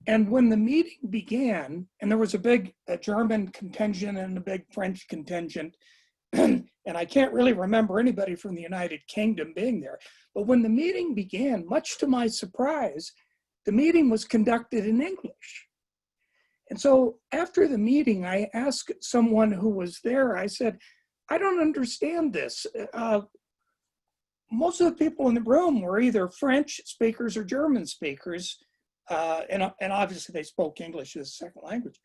And when the meeting began, and there was a German contingent and a big French contingent, and I can't really remember anybody from the United Kingdom being there. But when the meeting began, much to my surprise, the meeting was conducted in English. And so after the meeting, I asked someone who was there, I said, I don't understand this. Most of the people in the room were either French speakers or German speakers, and obviously they spoke English as a second language.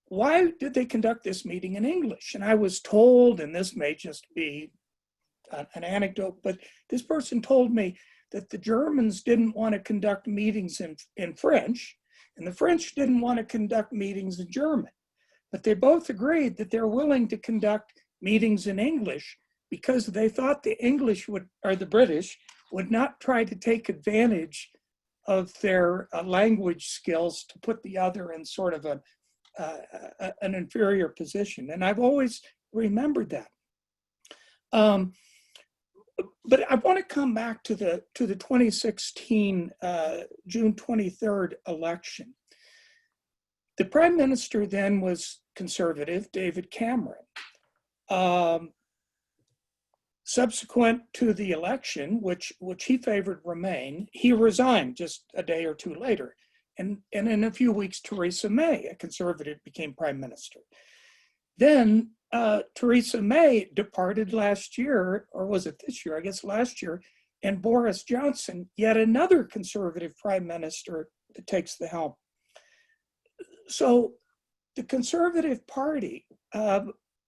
Why did they conduct this meeting in English? And I was told, and this may just be an anecdote, but this person told me that the Germans didn't want to conduct meetings in French, and the French didn't want to conduct meetings in German. But they both agreed that they're willing to conduct meetings in English because they thought the British would not try to take advantage of their language skills to put the other in sort of an inferior position. And I've always remembered that. But I want to come back to the 2016 June 23rd election. The Prime Minister then was Conservative, David Cameron. Subsequent to the election, which he favored Remain, he resigned just a day or two later. And in a few weeks, Theresa May, a conservative, became prime minister. Then Theresa May departed last year, or was it this year? I guess last year. And Boris Johnson, yet another conservative prime minister, takes the helm. So the Conservative Party,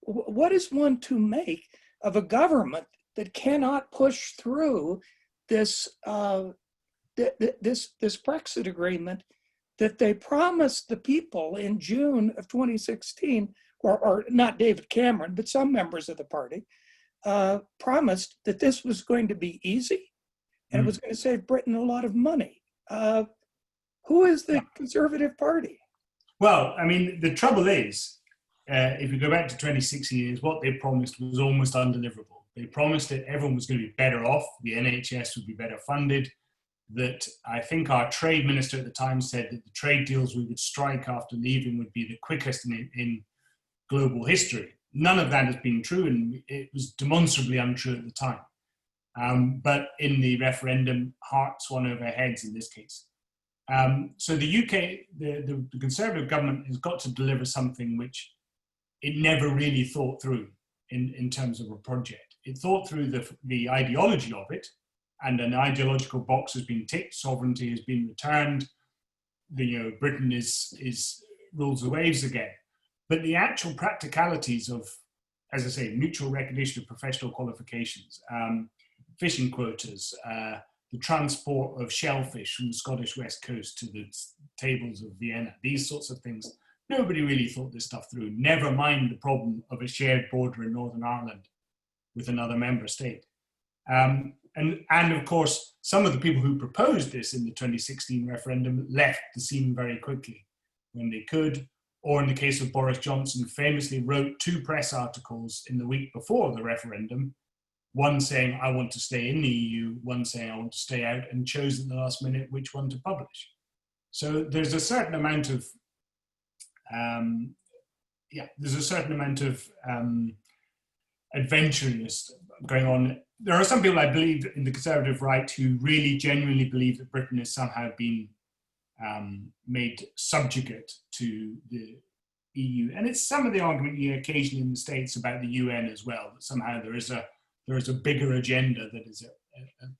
what is one to make of a government that cannot push through this this Brexit agreement that they promised the people in June of 2016, or not David Cameron, but some members of the party promised that this was going to be easy and it was going to save Britain a lot of money. Who is the Conservative Party? Well, I mean, the trouble is, if you go back to 2016, is what they promised was almost undeliverable. They promised that everyone was going to be better off, the NHS would be better funded, that I think our trade minister at the time said that the trade deals we would strike after leaving would be the quickest in global history. None of that has been true, and it was demonstrably untrue at the time. But in the referendum, hearts won over heads in this case. So the UK, the Conservative government has got to deliver something which it never really thought through in terms of a project. It thought through the ideology of it, and an ideological box has been ticked, sovereignty has been returned, Britain is rules the waves again. But the actual practicalities of, as I say, mutual recognition of professional qualifications, fishing quotas, the transport of shellfish from the Scottish West Coast to the tables of Vienna, these sorts of things, nobody really thought this stuff through, never mind the problem of a shared border in Northern Ireland with another member state. And of course, some of the people who proposed this in the 2016 referendum left the scene very quickly when they could, or in the case of Boris Johnson, famously wrote 2 press articles in the week before the referendum, one saying, I want to stay in the EU, one saying, I want to stay out, and chose at the last minute which one to publish. So there's a certain amount of, adventurousness going on. There are some people, I believe, in the Conservative right who really genuinely believe that Britain has somehow been made subjugate to the EU. And it's some of the argument you hear occasionally in the States about the UN as well, that somehow there is a bigger agenda that is at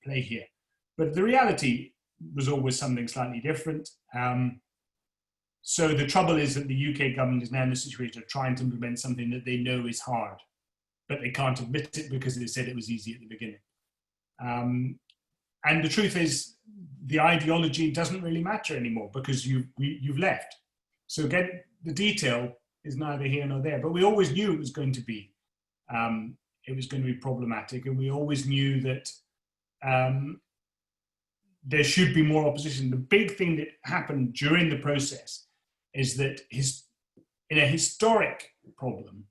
play here. But the reality was always something slightly different. So the trouble is that the UK government is now in the situation of trying to implement something that they know is hard, but they can't admit it because they said it was easy at the beginning. And the truth is, the ideology doesn't really matter anymore because you've left. So again, the detail is neither here nor there, but we always knew it was going to be problematic, and we always knew that there should be more opposition. The big thing that happened during the process is that in a historic problem,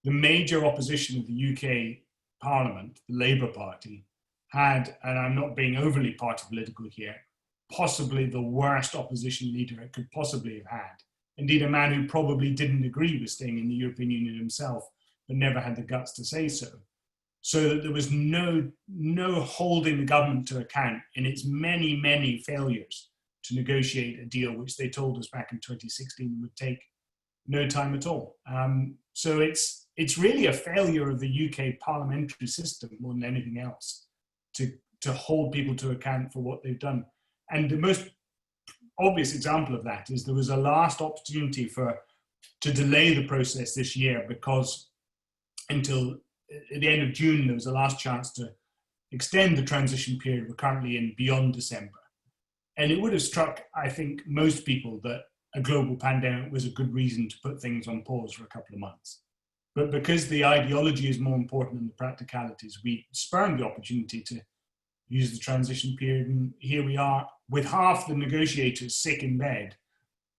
the major opposition of the UK Parliament, the Labour Party, had, and I'm not being overly party political here, possibly the worst opposition leader it could possibly have had. Indeed, a man who probably didn't agree with staying in the European Union himself, but never had the guts to say so. So that there was no holding the government to account in its many, many failures to negotiate a deal, which they told us back in 2016 would take no time at all. So it's really a failure of the UK parliamentary system more than anything else to hold people to account for what they've done. And the most obvious example of that is there was a last opportunity to delay the process this year, because until at the end of June, there was a last chance to extend the transition period we're currently in beyond December. And it would have struck, I think, most people that a global pandemic was a good reason to put things on pause for a couple of months. But because the ideology is more important than the practicalities, we spurned the opportunity to use the transition period. And here we are with half the negotiators sick in bed,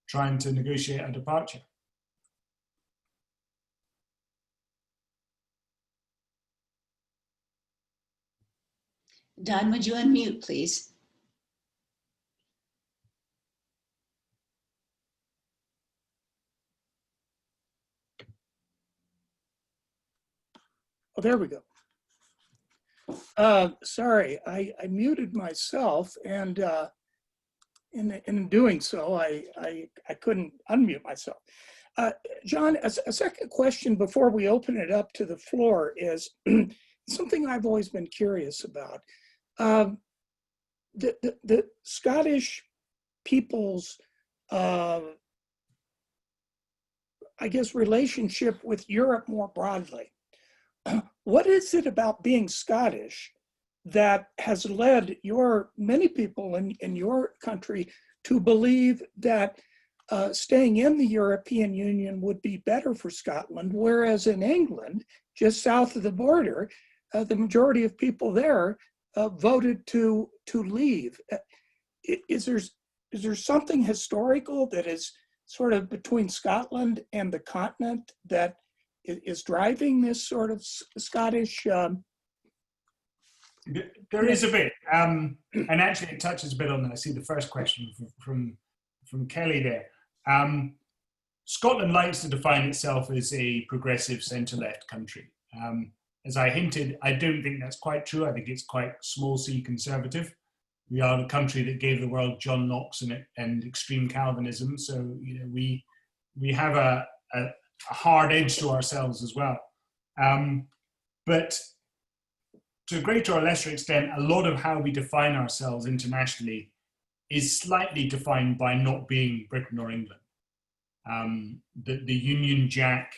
trying to negotiate a departure. Don, would you unmute, please? Oh, there we go. Sorry, I muted myself, and in doing so, I couldn't unmute myself. John, a second question before we open it up to the floor is something I've always been curious about. The Scottish people's, I guess, relationship with Europe more broadly. What is it about being Scottish that has led many people in your country to believe that staying in the European Union would be better for Scotland, whereas in England, just south of the border, the majority of people there voted to leave? Is there something historical that is sort of between Scotland and the continent that is driving this sort of Scottish? There is a bit, and actually it touches a bit on that. I see the first question from Kelly there. Scotland likes to define itself as a progressive centre-left country. As I hinted, I don't think that's quite true. I think it's quite small c conservative. We are the country that gave the world John Knox and extreme Calvinism, so we have a hard edge to ourselves as well. But to a greater or lesser extent, a lot of how we define ourselves internationally is slightly defined by not being Britain or England. The Union Jack,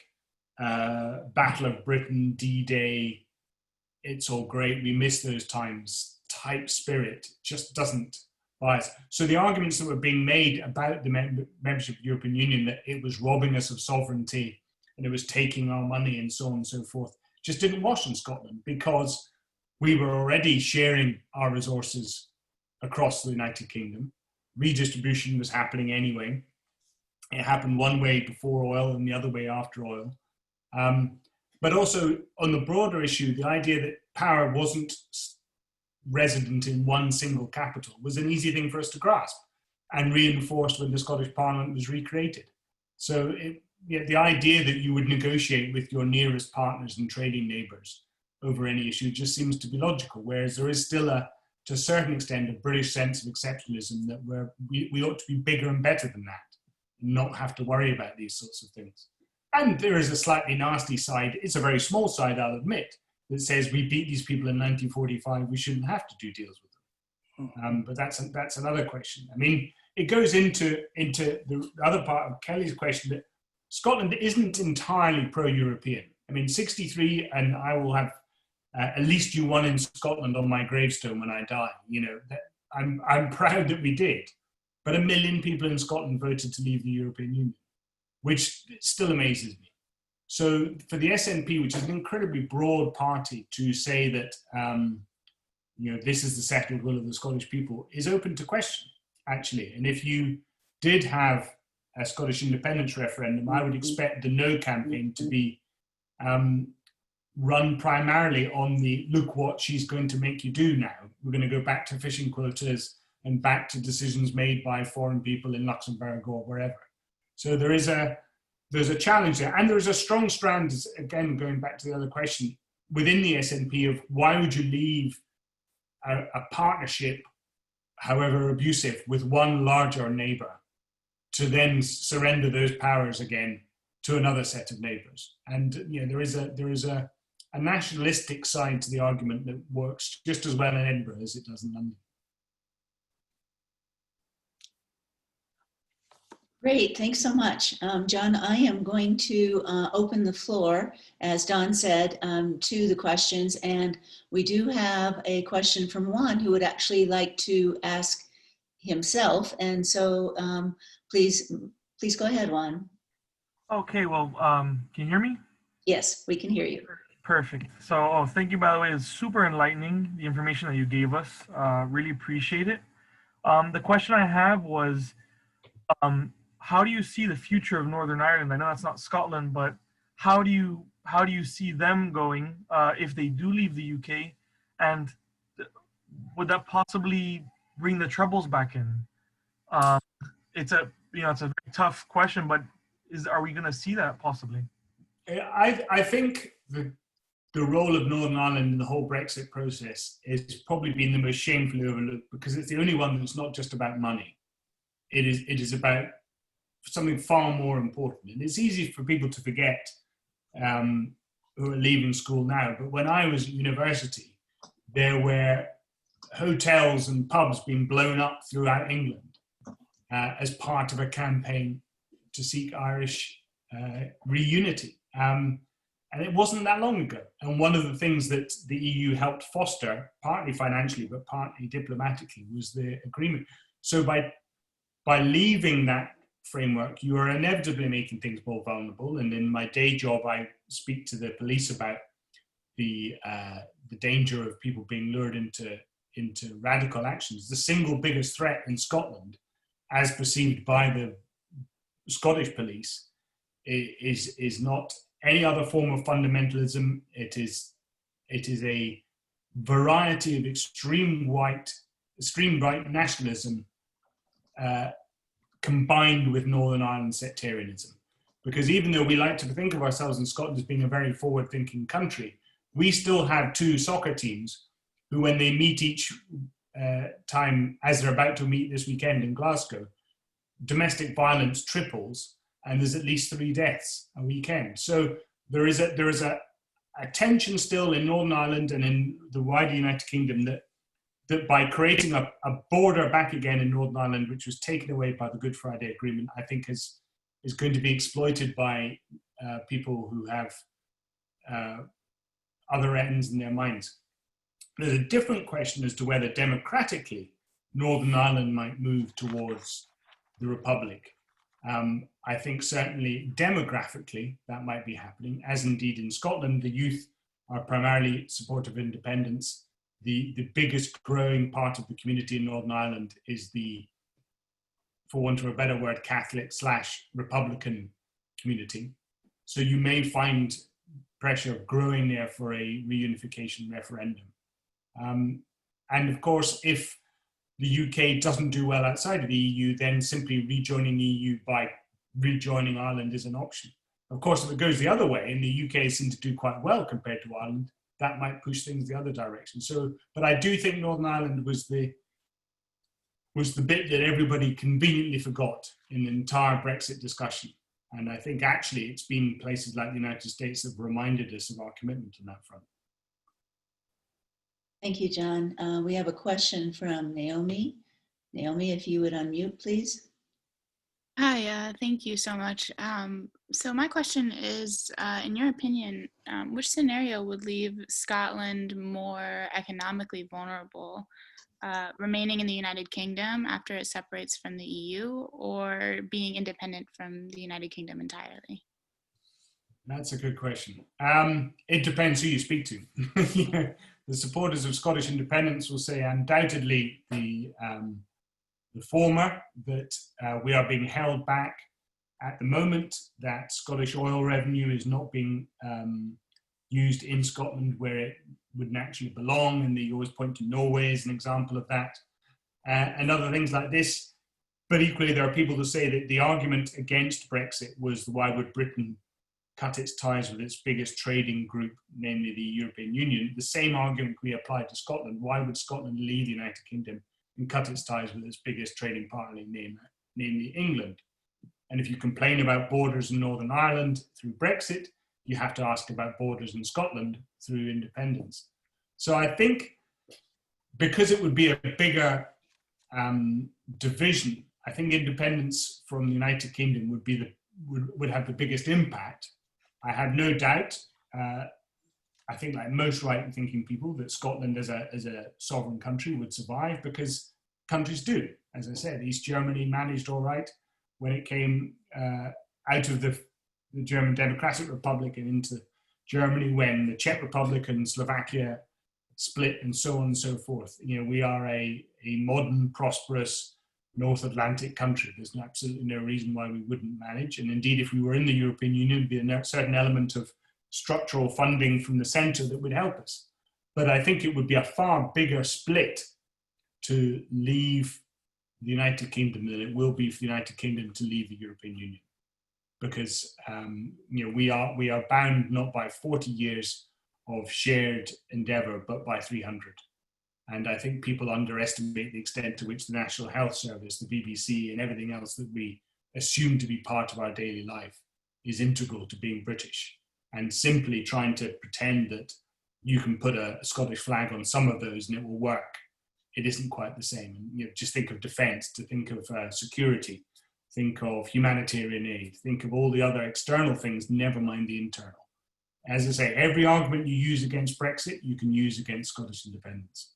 Battle of Britain, D-Day, it's all great, we miss those times, type spirit just doesn't buy us. So the arguments that were being made about the membership of the European Union, that it was robbing us of sovereignty and it was taking our money and so on and so forth, just didn't wash in Scotland, because we were already sharing our resources across the United Kingdom. Redistribution was happening anyway. It happened one way before oil and the other way after oil. But also on the broader issue, the idea that power wasn't resident in one single capital was an easy thing for us to grasp and reinforced when the Scottish Parliament was recreated. So the idea that you would negotiate with your nearest partners and trading neighbours over any issue just seems to be logical, whereas there is still to a certain extent, a British sense of exceptionalism that we ought to be bigger and better than that, and not have to worry about these sorts of things. And there is a slightly nasty side, it's a very small side, I'll admit, that says we beat these people in 1945, we shouldn't have to do deals with them. But that's another question. I mean, it goes into the other part of Kelly's question, that Scotland isn't entirely pro-European. I mean, 63, and I will have at least you won in Scotland on my gravestone when I die. I'm proud that we did. But 1 million people in Scotland voted to leave the European Union, which still amazes me. So for the SNP, which is an incredibly broad party, to say that this is the settled will of the Scottish people is open to question, actually. And if you did have a Scottish independence referendum, I would expect the No campaign to be run primarily on the look what she's going to make you do now. We're going to go back to fishing quotas and back to decisions made by foreign people in Luxembourg or wherever. So there's a challenge there. And there's a strong strand, again, going back to the other question, within the SNP of why would you leave a partnership, however abusive, with one larger neighbour to then surrender those powers again to another set of neighbours? And there is a nationalistic side to the argument that works just as well in Edinburgh as it does in London. Great, thanks so much. John, I am going to open the floor, as Don said, to the questions. And we do have a question from Juan who would actually like to ask himself. And so please go ahead, Juan. Okay, well, can you hear me? Yes, we can hear you. Perfect. So, thank you, by the way. It's super enlightening, the information that you gave us. Really appreciate it. The question I have was, how do you see the future of Northern Ireland? I know that's not Scotland, but how do you see them going if they do leave the UK? And would that possibly bring the Troubles back in? It's a very tough question, but are we going to see that possibly? I think the role of Northern Ireland in the whole Brexit process has probably been the most shamefully overlooked, because it's the only one that's not just about money. It is about something far more important. And it's easy for people to forget who are leaving school now. But when I was at university, there were hotels and pubs being blown up throughout England as part of a campaign to seek Irish reunity. And it wasn't that long ago. And one of the things that the EU helped foster, partly financially, but partly diplomatically, was the agreement. So by leaving that framework, you are inevitably making things more vulnerable. And in my day job, I speak to the police about the danger of people being lured into radical actions. The single biggest threat in Scotland, as perceived by the Scottish police, is not any other form of fundamentalism. It is a variety of extreme right nationalism combined with Northern Ireland sectarianism. Because even though we like to think of ourselves in Scotland as being a very forward-thinking country, we still have two soccer teams who, when they meet each time, as they're about to meet this weekend in Glasgow, domestic violence triples, and there's at least 3 deaths a weekend. So there is a tension still in Northern Ireland and in the wider United Kingdom that by creating a border back again in Northern Ireland, which was taken away by the Good Friday Agreement, I think is going to be exploited by people who have other ends in their minds. There's a different question as to whether democratically Northern Ireland might move towards the Republic. I think certainly demographically that might be happening, as indeed in Scotland, the youth are primarily supportive of independence. The biggest growing part of the community in Northern Ireland is the, for want of a better word, Catholic/Republican community. So you may find pressure growing there for a reunification referendum. And of course, if the UK doesn't do well outside of the EU, then simply rejoining the EU by rejoining Ireland is an option. Of course, if it goes the other way, and the UK seems to do quite well compared to Ireland, that might push things the other direction. So, but I do think Northern Ireland was the bit that everybody conveniently forgot in the entire Brexit discussion. And I think actually it's been places like the United States that have reminded us of our commitment on that front. Thank you, John. We have a question from Naomi. Naomi, if you would unmute, please. Hi, thank you so much. So my question is, in your opinion, which scenario would leave Scotland more economically vulnerable, remaining in the United Kingdom after it separates from the EU, or being independent from the United Kingdom entirely? That's a good question. It depends who you speak to. The supporters of Scottish independence will say undoubtedly the former, that we are being held back at the moment, that Scottish oil revenue is not being used in Scotland where it would naturally belong, and they always point to Norway as an example of that, and other things like this. But equally, there are people who say that the argument against Brexit was, why would Britain cut its ties with its biggest trading group, namely the European Union? The same argument we apply to Scotland. Why would Scotland leave the United Kingdom and cut its ties with its biggest trading partner, namely England? And if you complain about borders in Northern Ireland through Brexit, you have to ask about borders in Scotland through independence. So I think because it would be a bigger division, I think independence from the United Kingdom would have the biggest impact. I have no doubt, I think like most right-thinking people, that Scotland as a sovereign country would survive, because countries do. As I said, East Germany managed all right when it came out of the German Democratic Republic and into Germany, when the Czech Republic and Slovakia split, and so on and so forth. You know, we are a modern, prosperous North Atlantic country. There's absolutely no reason why we wouldn't manage. And indeed, if we were in the European Union, there'd be a certain element of structural funding from the centre that would help us. But I think it would be a far bigger split to leave the United Kingdom than it will be for the United Kingdom to leave the European Union. Because you know, we are bound not by 40 years of shared endeavour, but by 300. And I think people underestimate the extent to which the National Health Service, the BBC, and everything else that we assume to be part of our daily life is integral to being British. And simply trying to pretend that you can put a Scottish flag on some of those and it will work, it isn't quite the same. And, you know, just think of defence, to think of security, think of humanitarian aid, think of all the other external things, never mind the internal. As I say, every argument you use against Brexit, you can use against Scottish independence.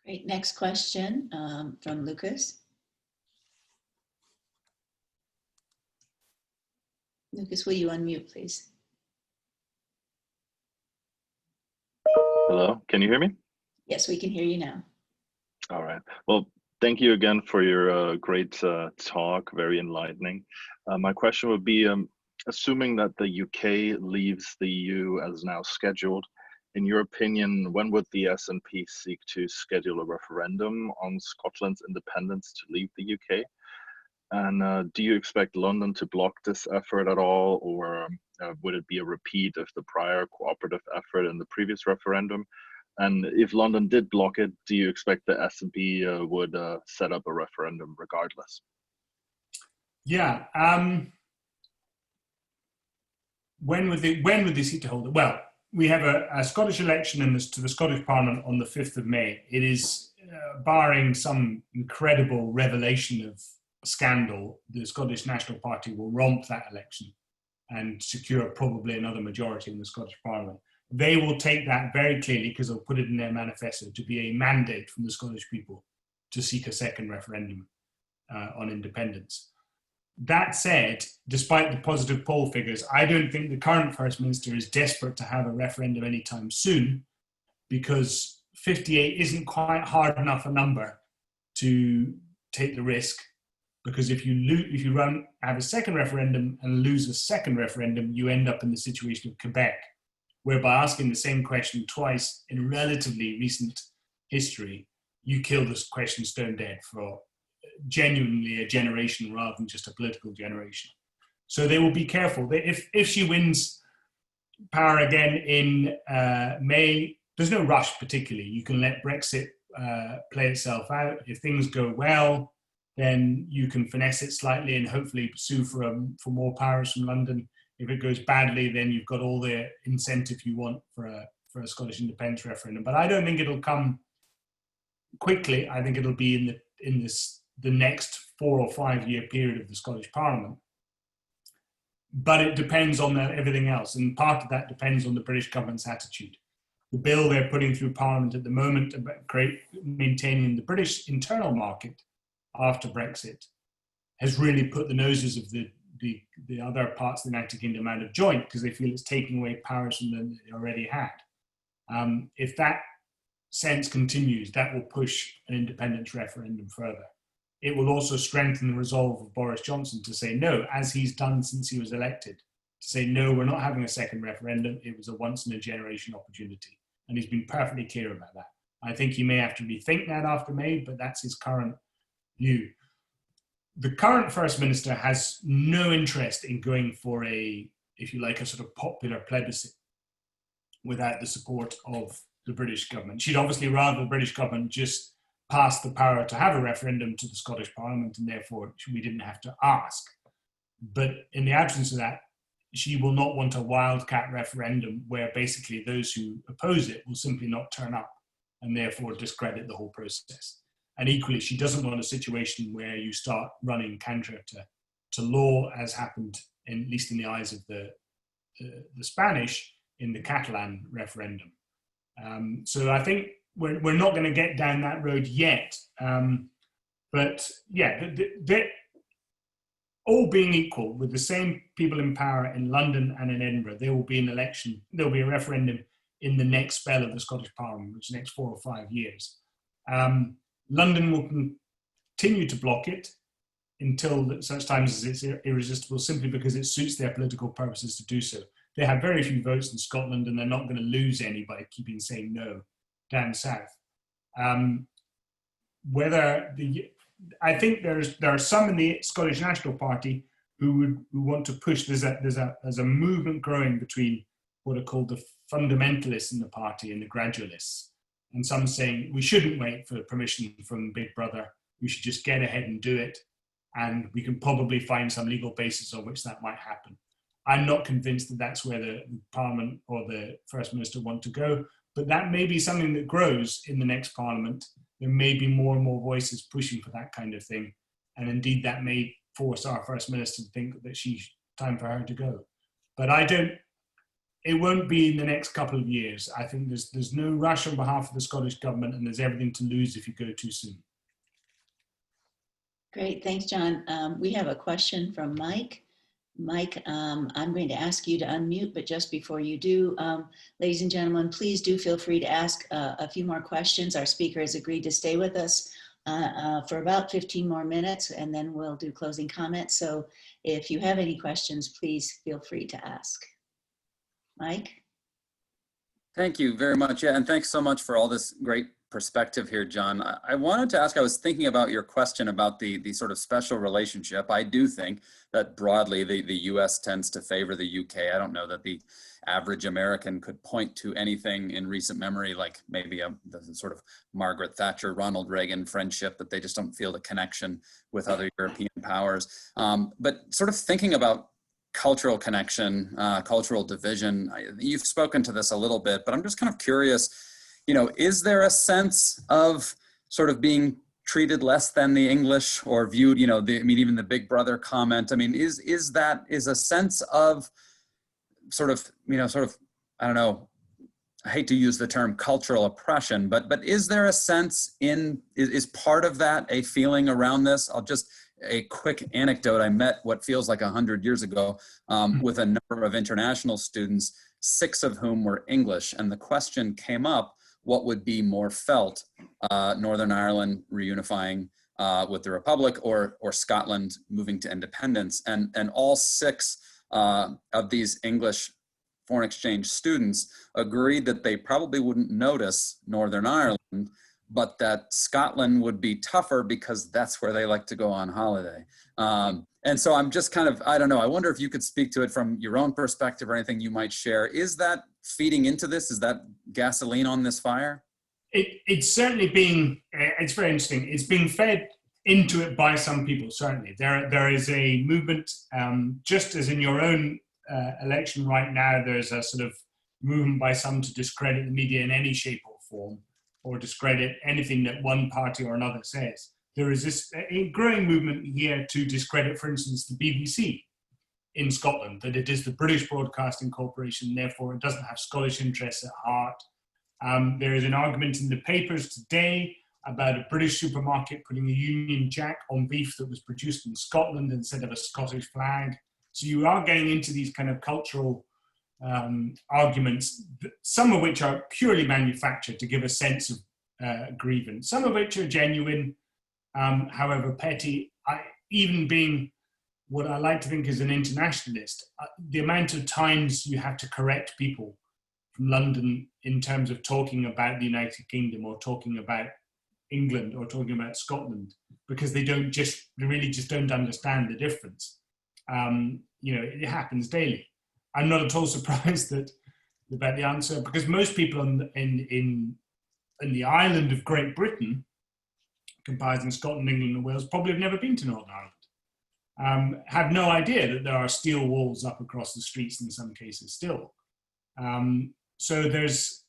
Great. Next question from Lucas. Lucas, will you unmute, please? Hello, can you hear me? Yes, we can hear you now. All right. Well, thank you again for your great talk, very enlightening. My question would be, assuming that the UK leaves the EU as now scheduled, in your opinion, when would the SNP seek to schedule a referendum on Scotland's independence to leave the UK? And do you expect London to block this effort at all, or would it be a repeat of the prior cooperative effort in the previous referendum? And if London did block it, do you expect the SNP would set up a referendum regardless? Yeah. When would they seek to hold it? Well, we have a Scottish election to the Scottish Parliament on the 5th of May. It is, barring some incredible revelation of scandal, the Scottish National Party will romp that election and secure probably another majority in the Scottish Parliament. They will take that very clearly, because they'll put it in their manifesto, to be a mandate from the Scottish people to seek a second referendum on independence. That said, despite the positive poll figures, I don't think the current First Minister is desperate to have a referendum anytime soon, because 58 isn't quite hard enough a number to take the risk. Because if you have a second referendum and lose a second referendum, you end up in the situation of Quebec, where by asking the same question twice in relatively recent history, you kill this question stone dead for genuinely a generation rather than just a political generation. So they will be careful. If she wins power again in May, there's no rush particularly. You can let Brexit play itself out. If things go well, then you can finesse it slightly and hopefully sue for more powers from London. If it goes badly, then you've got all the incentive you want for a Scottish independence referendum. But I don't think it'll come quickly. I think it'll be in the next 4 or 5 year period of the Scottish Parliament. But it depends on everything else, and part of that depends on the British government's attitude. The bill they're putting through Parliament at the moment about maintaining the British internal market after Brexit has really put the noses of the other parts of the United Kingdom out of joint, because they feel it's taking away powers from them that they already had. If that sense continues, that will push an independence referendum further. It will also strengthen the resolve of Boris Johnson to say no, as he's done since he was elected, to say no, we're not having a second referendum. It was a once in a generation opportunity. And he's been perfectly clear about that. I think he may have to rethink that after May, but that's his current view. The current First Minister has no interest in going for if you like, a sort of popular plebiscite without the support of the British government. She'd obviously rather the British government just pass the power to have a referendum to the Scottish Parliament, and therefore we didn't have to ask. But in the absence of that, she will not want a wildcat referendum where basically those who oppose it will simply not turn up and therefore discredit the whole process. And equally, she doesn't want a situation where you start running counter to law, as happened, at least in the eyes of the Spanish, in the Catalan referendum. So I think we're not going to get down that road yet. But yeah, all being equal, with the same people in power in London and in Edinburgh, there will be an election, there will be a referendum in the next spell of the Scottish Parliament, which is the next 4 or 5 years. London will continue to block it until such times as it's irresistible, simply because it suits their political purposes to do so. They have very few votes in Scotland, and they're not going to lose any by keeping saying no down south. I think there are some in the Scottish National Party who want to push. There's a movement growing between what are called the fundamentalists in the party and the gradualists. And some saying we shouldn't wait for permission from Big Brother. We should just get ahead and do it. And we can probably find some legal basis on which that might happen. I'm not convinced that that's where the Parliament or the First Minister want to go, but that may be something that grows in the next Parliament. There may be more and more voices pushing for that kind of thing. And indeed, that may force our First Minister to think that she's time for her to go. But it won't be in the next couple of years. I think there's no rush on behalf of the Scottish Government, and there's everything to lose if you go too soon. Great, thanks, John. We have a question from Mike. Mike, I'm going to ask you to unmute, but just before you do, ladies and gentlemen, please do feel free to ask a few more questions. Our speaker has agreed to stay with us for about 15 more minutes, and then we'll do closing comments. So if you have any questions, please feel free to ask. Mike? Thank you very much. Yeah, and thanks so much for all this great perspective here, John. I wanted to ask, I was thinking about your question about the sort of special relationship. I do think that broadly the US tends to favor the UK. I don't know that the average American could point to anything in recent memory, like maybe the sort of Margaret Thatcher, Ronald Reagan friendship, that they just don't feel the connection with other European powers. But sort of thinking about cultural connection, cultural division, you've spoken to this a little bit, but I'm just kind of curious, is there a sense of sort of being treated less than the English or viewed, even the Big Brother comment? I mean, is a sense of sort of, I don't know, I hate to use the term cultural oppression, but is there a sense is part of that a feeling around this? A quick anecdote. I met what feels like 100 years ago with a number of international students, 6 of whom were English. And the question came up, what would be more felt, Northern Ireland reunifying with the Republic or Scotland moving to independence? And all 6 of these English foreign exchange students agreed that they probably wouldn't notice Northern Ireland, but that Scotland would be tougher because that's where they like to go on holiday. And so I'm just kind of, I don't know, I wonder if you could speak to it from your own perspective or anything you might share. Is that feeding into this? Is that gasoline on this fire? It's certainly being, it's very interesting. It's being fed into it by some people, certainly. There is a movement, just as in your own election right now, there's a sort of movement by some to discredit the media in any shape or form, or discredit anything that one party or another says. There is this growing movement here to discredit, for instance, the BBC in Scotland, that it is the British Broadcasting Corporation, therefore it doesn't have Scottish interests at heart. There is an argument in the papers today about a British supermarket putting a Union Jack on beef that was produced in Scotland instead of a Scottish flag. So you are getting into these kind of cultural arguments, some of which are purely manufactured to give a sense of grievance, some of which are genuine, however petty. Even being what I like to think is an internationalist, the amount of times you have to correct people from London in terms of talking about the United Kingdom or talking about England or talking about Scotland, because they really just don't understand the difference. It happens daily. I'm not at all surprised about the answer, because most people in the island of Great Britain, comprising Scotland, England and Wales, probably have never been to Northern Ireland, have no idea that there are steel walls up across the streets in some cases still. So there's,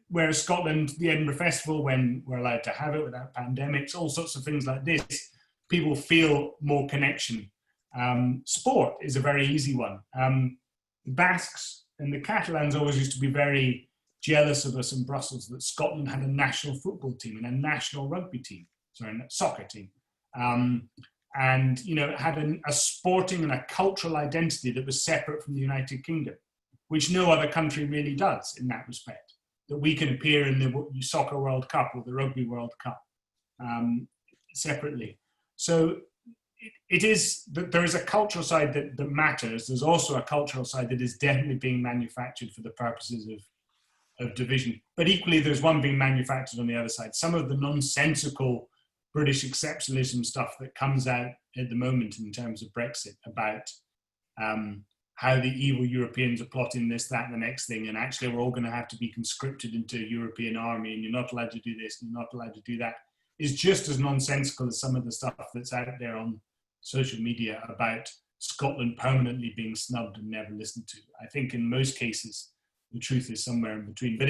whereas Scotland, the Edinburgh Festival, when we're allowed to have it without pandemics, all sorts of things like this, people feel more connection. Sport is a very easy one. The Basques and the Catalans always used to be very jealous of us in Brussels that Scotland had a national football team and a national rugby team, soccer team. And had a sporting and a cultural identity that was separate from the United Kingdom, which no other country really does in that respect, that we can appear in the Soccer World Cup or the Rugby World Cup separately. So it is that there is a cultural side that matters. There's also a cultural side that is definitely being manufactured for the purposes of division. But equally, there's one being manufactured on the other side. Some of the nonsensical British exceptionalism stuff that comes out at the moment in terms of Brexit about how the evil Europeans are plotting this, that, and the next thing, and actually we're all going to have to be conscripted into a European army, and you're not allowed to do this, and you're not allowed to do that, is just as nonsensical as some of the stuff that's out there on social media about Scotland permanently being snubbed and never listened to. I think in most cases, the truth is somewhere in between. But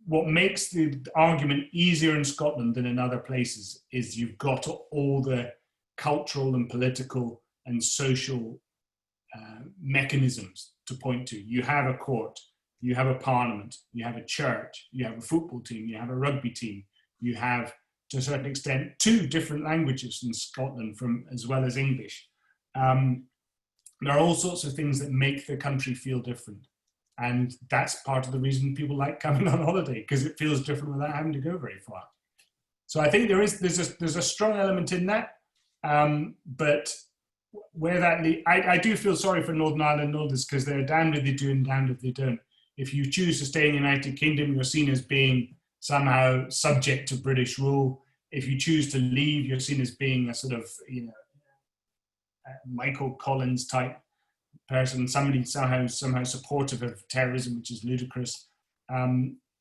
what makes the argument easier in Scotland than in other places is you've got all the cultural and political and social mechanisms to point to. You have a court, you have a parliament, you have a church, you have a football team, you have a rugby team, you have, to a certain extent, 2 different languages in Scotland, as well as English. There are all sorts of things that make the country feel different. And that's part of the reason people like coming on holiday, because it feels different without having to go very far. So I think there's a strong element in that. But where that I do feel sorry for Northern Ireland and all this, because they're damned if they do and damned if they don't. If you choose to stay in the United Kingdom, you're seen as being somehow subject to British rule. If you choose to leave, you're seen as being a sort of, Michael Collins type person, somebody somehow supportive of terrorism, which is ludicrous.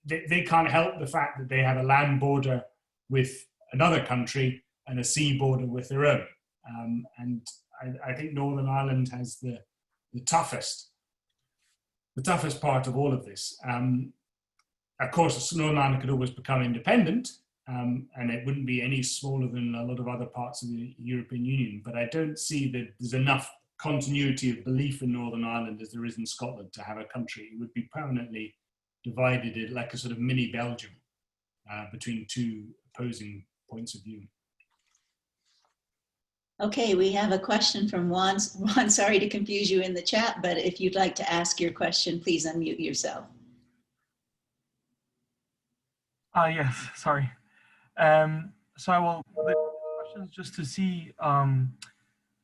They can't help the fact that they have a land border with another country and a sea border with their own. And I think Northern Ireland has the toughest part of all of this. Of course, Northern Ireland could always become independent, and it wouldn't be any smaller than a lot of other parts of the European Union. But I don't see that there's enough continuity of belief in Northern Ireland as there is in Scotland to have a country. It would be permanently divided like a sort of mini Belgium between 2 opposing points of view. Okay, we have a question from Juan. Juan, sorry to confuse you in the chat, but if you'd like to ask your question, please unmute yourself. Yes, sorry. So I will, the question is just to see,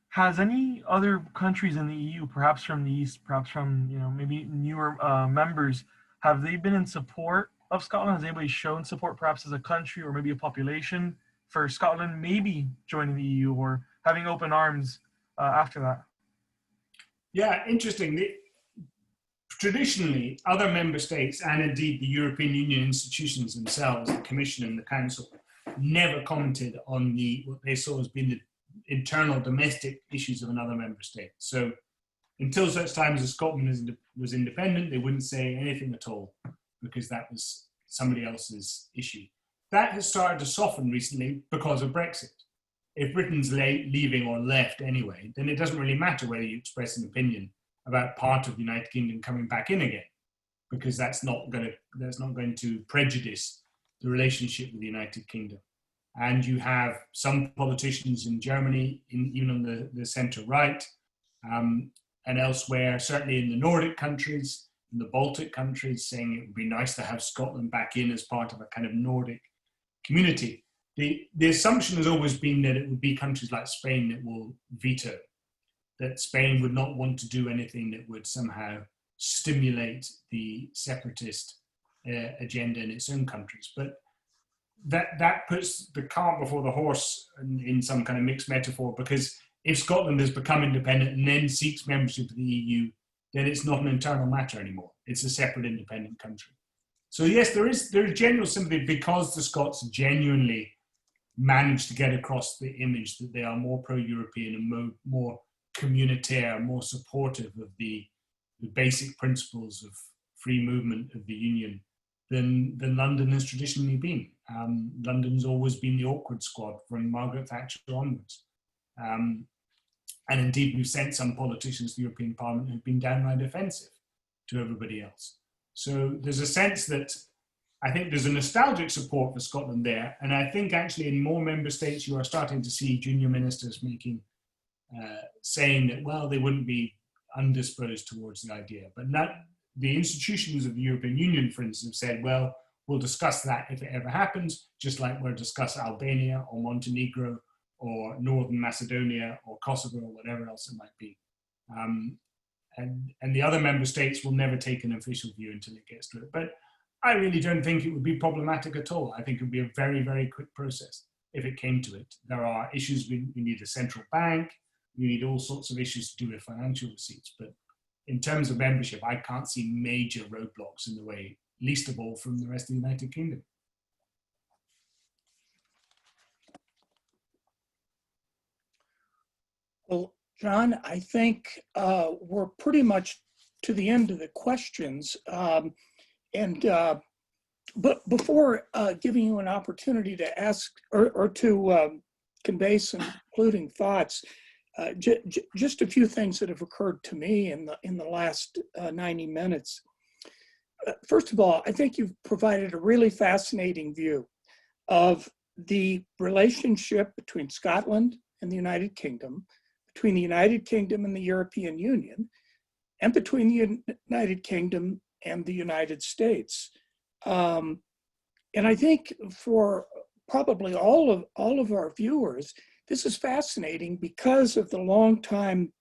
has any other countries in the EU, perhaps from the East, perhaps from, maybe newer members, have they been in support of Scotland? Has anybody shown support, perhaps as a country or maybe a population, for Scotland maybe joining the EU or having open arms after that? Yeah, interesting. Traditionally, other member states and indeed the European Union institutions themselves, the Commission and the Council, never commented on what they saw as being the internal domestic issues of another member state. So until such times as Scotland was independent, they wouldn't say anything at all because that was somebody else's issue. That has started to soften recently because of Brexit. If Britain's leaving or left anyway, then it doesn't really matter whether you express an opinion about part of the United Kingdom coming back in again, because that's not going to prejudice the relationship with the United Kingdom. And you have some politicians in Germany, even on the centre right, and elsewhere, certainly in the Nordic countries, in the Baltic countries, saying it would be nice to have Scotland back in as part of a kind of Nordic community. The assumption has always been that it would be countries like Spain that will veto, that Spain would not want to do anything that would somehow stimulate the separatist agenda in its own countries. But that puts the cart before the horse in some kind of mixed metaphor, because if Scotland has become independent and then seeks membership of the EU, then it's not an internal matter anymore. It's a separate independent country. So yes, there is general sympathy because the Scots genuinely managed to get across the image that they are more pro-European and more communitaire, more supportive of the basic principles of free movement of the Union than London has traditionally been. London's always been the awkward squad from Margaret Thatcher onwards. And indeed, we've sent some politicians to the European Parliament who've been downright offensive to everybody else. So there's a sense that I think there's a nostalgic support for Scotland there. And I think actually in more member states, you are starting to see junior ministers saying that, well, they wouldn't be undisposed towards the idea. But the institutions of the European Union, for instance, have said, well, we'll discuss that if it ever happens, just like we'll discuss Albania or Montenegro or Northern Macedonia or Kosovo or whatever else it might be. And the other member states will never take an official view until it gets to it. But I really don't think it would be problematic at all. I think it would be a very, very quick process if it came to it. There are issues, we need a central bank, We need all sorts of issues to do with financial receipts. But in terms of membership, I can't see major roadblocks in the way, least of all from the rest of the United Kingdom. Well, John, I think we're pretty much to the end of the questions. But before giving you an opportunity to ask or to convey some concluding thoughts, just a few things that have occurred to me in the last 90 minutes. First of all, I think you've provided a really fascinating view of the relationship between Scotland and the United Kingdom, between the United Kingdom and the European Union, and between the United Kingdom and the United States. And I think for probably all of our viewers, this is fascinating because of the long-time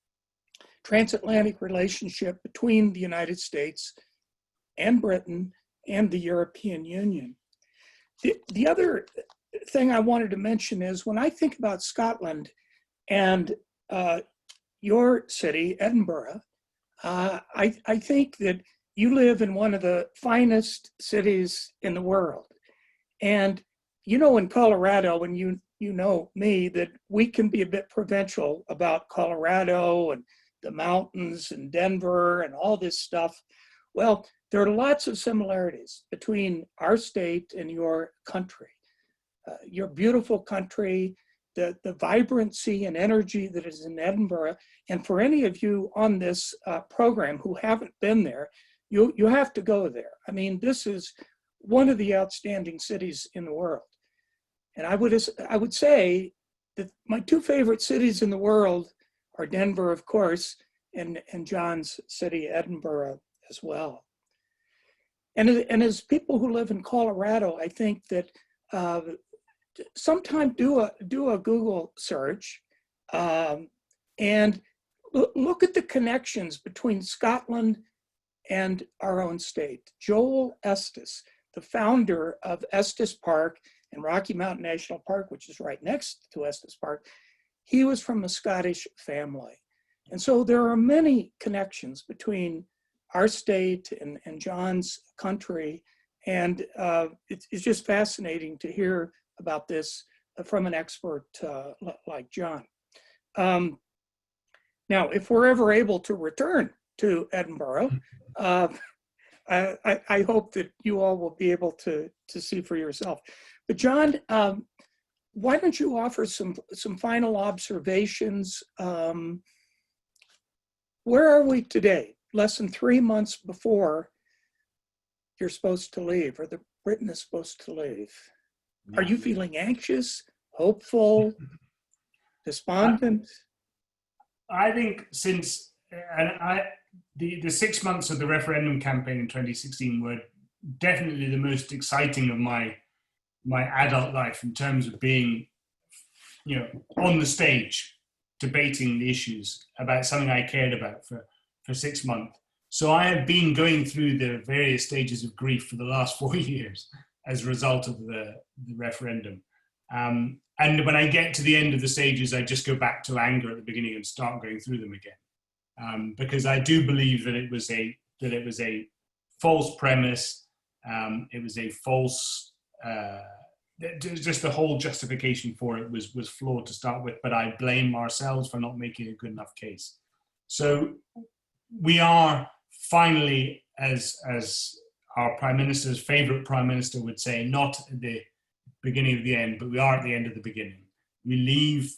transatlantic relationship between the United States and Britain and the European Union. The other thing I wanted to mention is when I think about Scotland and your city, Edinburgh, I think that you live in one of the finest cities in the world. And you know, in Colorado, and you know me, that we can be a bit provincial about Colorado and the mountains and Denver and all this stuff. Well, there are lots of similarities between our state and your country. Your beautiful country, the vibrancy and energy that is in Edinburgh. And for any of you on this program who haven't been there, you have to go there. I mean, this is one of the outstanding cities in the world. And I would say that my two favorite cities in the world are Denver, of course, and John's city, Edinburgh, as well. And as people who live in Colorado, I think that sometime do a Google search and look at the connections between Scotland and our own state. Joel Estes, the founder of Estes Park and Rocky Mountain National Park, which is right next to Estes Park, he was from a Scottish family. And so there are many connections between our state and John's country. And it's just fascinating to hear about this from an expert like John. Now, if we're ever able to return to Edinburgh, I hope that you all will be able to see for yourself. But John, why don't you offer some final observations? Where are we today? Less than 3 months before you're supposed to leave, or Britain is supposed to leave. Are you feeling anxious, hopeful, despondent? I think since, the 6 months of the referendum campaign in 2016 were definitely the most exciting of my adult life in terms of being, on the stage, debating the issues about something I cared about for 6 months. So I have been going through the various stages of grief for the last 4 years as a result of the referendum. And when I get to the end of the stages, I just go back to anger at the beginning and start going through them again. Because I do believe that it was a false premise. It was a false, just the whole justification for it was flawed to start with, but I blame ourselves for not making a good enough case. So we are finally, as our Prime Minister's favorite Prime Minister would say, not at the beginning of the end, but we are at the end of the beginning. We leave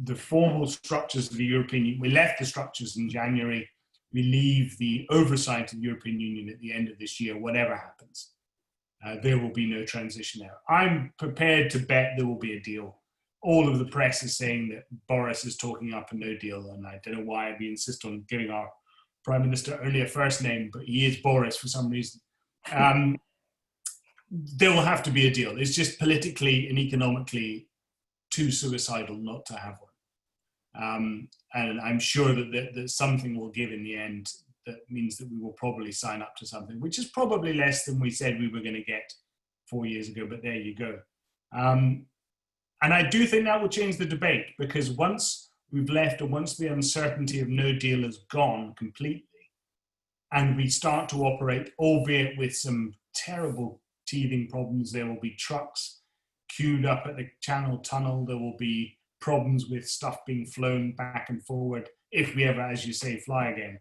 the formal structures of the European Union. We left the structures in January. We leave the oversight of the European Union at the end of this year, whatever happens. There will be no transition there. I'm prepared to bet there will be a deal. All of the press is saying that Boris is talking up a no deal, and I don't know why we insist on giving our Prime Minister only a first name, but he is Boris for some reason. There will have to be a deal. It's just politically and economically too suicidal not to have one. And I'm sure that something will give in the end that means that we will probably sign up to something, which is probably less than we said we were going to get 4 years ago, but there you go. And I do think that will change the debate, because once we've left, or once the uncertainty of no deal is gone completely, and we start to operate, albeit with some terrible teething problems, there will be trucks queued up at the Channel Tunnel, there will be problems with stuff being flown back and forward, if we ever, as you say, fly again.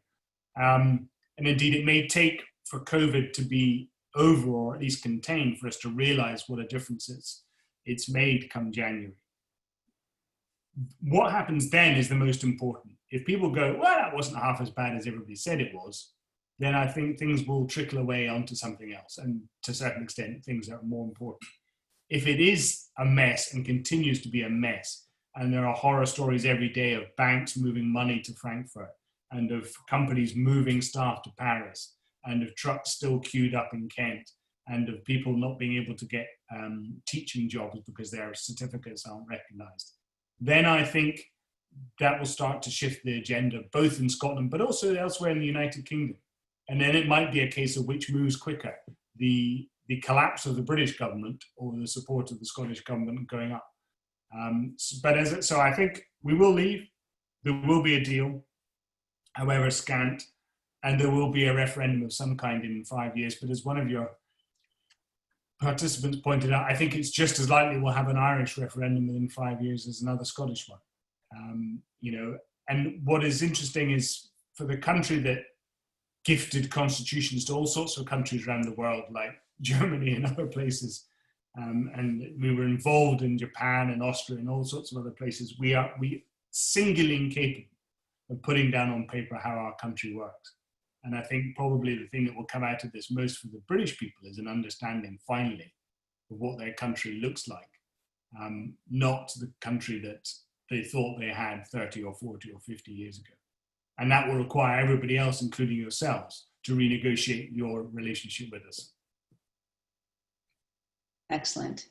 And indeed, it may take for COVID to be over, or at least contained, for us to realize what a difference it's made come January. What happens then is the most important. If people go, well, that wasn't half as bad as everybody said it was, then I think things will trickle away onto something else. And to a certain extent, things that are more important. If it is a mess and continues to be a mess, and there are horror stories every day of banks moving money to Frankfurt, and of companies moving staff to Paris, and of trucks still queued up in Kent, and of people not being able to get teaching jobs because their certificates aren't recognized, then I think that will start to shift the agenda, both in Scotland, but also elsewhere in the United Kingdom. And then it might be a case of which moves quicker, the collapse of the British government or the support of the Scottish government going up. So I think we will leave, there will be a deal, however scant, and there will be a referendum of some kind in 5 years. But as one of your participants pointed out, I think it's just as likely we'll have an Irish referendum within 5 years as another Scottish one. And what is interesting is, for the country that gifted constitutions to all sorts of countries around the world, like Germany and other places, and we were involved in Japan and Austria and all sorts of other places, we singularly incapable of putting down on paper how our country works. And I think probably the thing that will come out of this most for the British people is an understanding, finally, of what their country looks like, not the country that they thought they had 30 or 40 or 50 years ago. And that will require everybody else, including yourselves, to renegotiate your relationship with us. Excellent.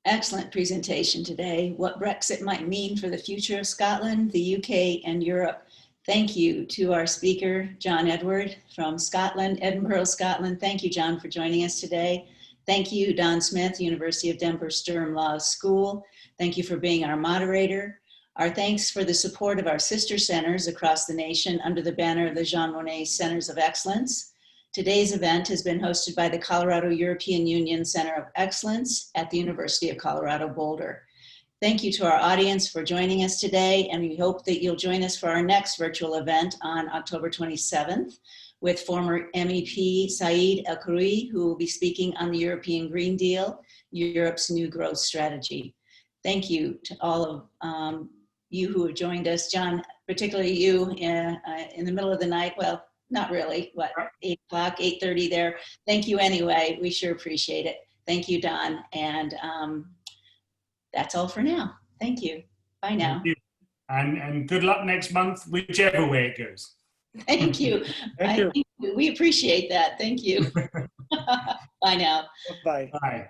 Excellent presentation today. What Brexit might mean for the future of Scotland, the UK, and Europe. Thank you to our speaker, John Edward from Scotland, Edinburgh, Scotland. Thank you, John, for joining us today. Thank you, Don Smith, University of Denver Sturm Law School. Thank you for being our moderator. Our thanks for the support of our sister centers across the nation under the banner of the Jean Monnet Centers of Excellence. Today's event has been hosted by the Colorado European Union Center of Excellence at the University of Colorado Boulder. Thank you to our audience for joining us today, and we hope that you'll join us for our next virtual event on October 27th with former MEP Saeed El-Khoury, who will be speaking on the European Green Deal, Europe's new growth strategy. Thank you to all of you who have joined us. John, particularly you in the middle of the night. Well, not really, what, 8 o'clock, 8:30 there. Thank you anyway, we sure appreciate it. Thank you, Don, and that's all for now. Thank you, bye now. Thank you. And good luck next month, whichever way it goes. Thank you. Thank you. We appreciate that, thank you. Bye now. Bye. Bye.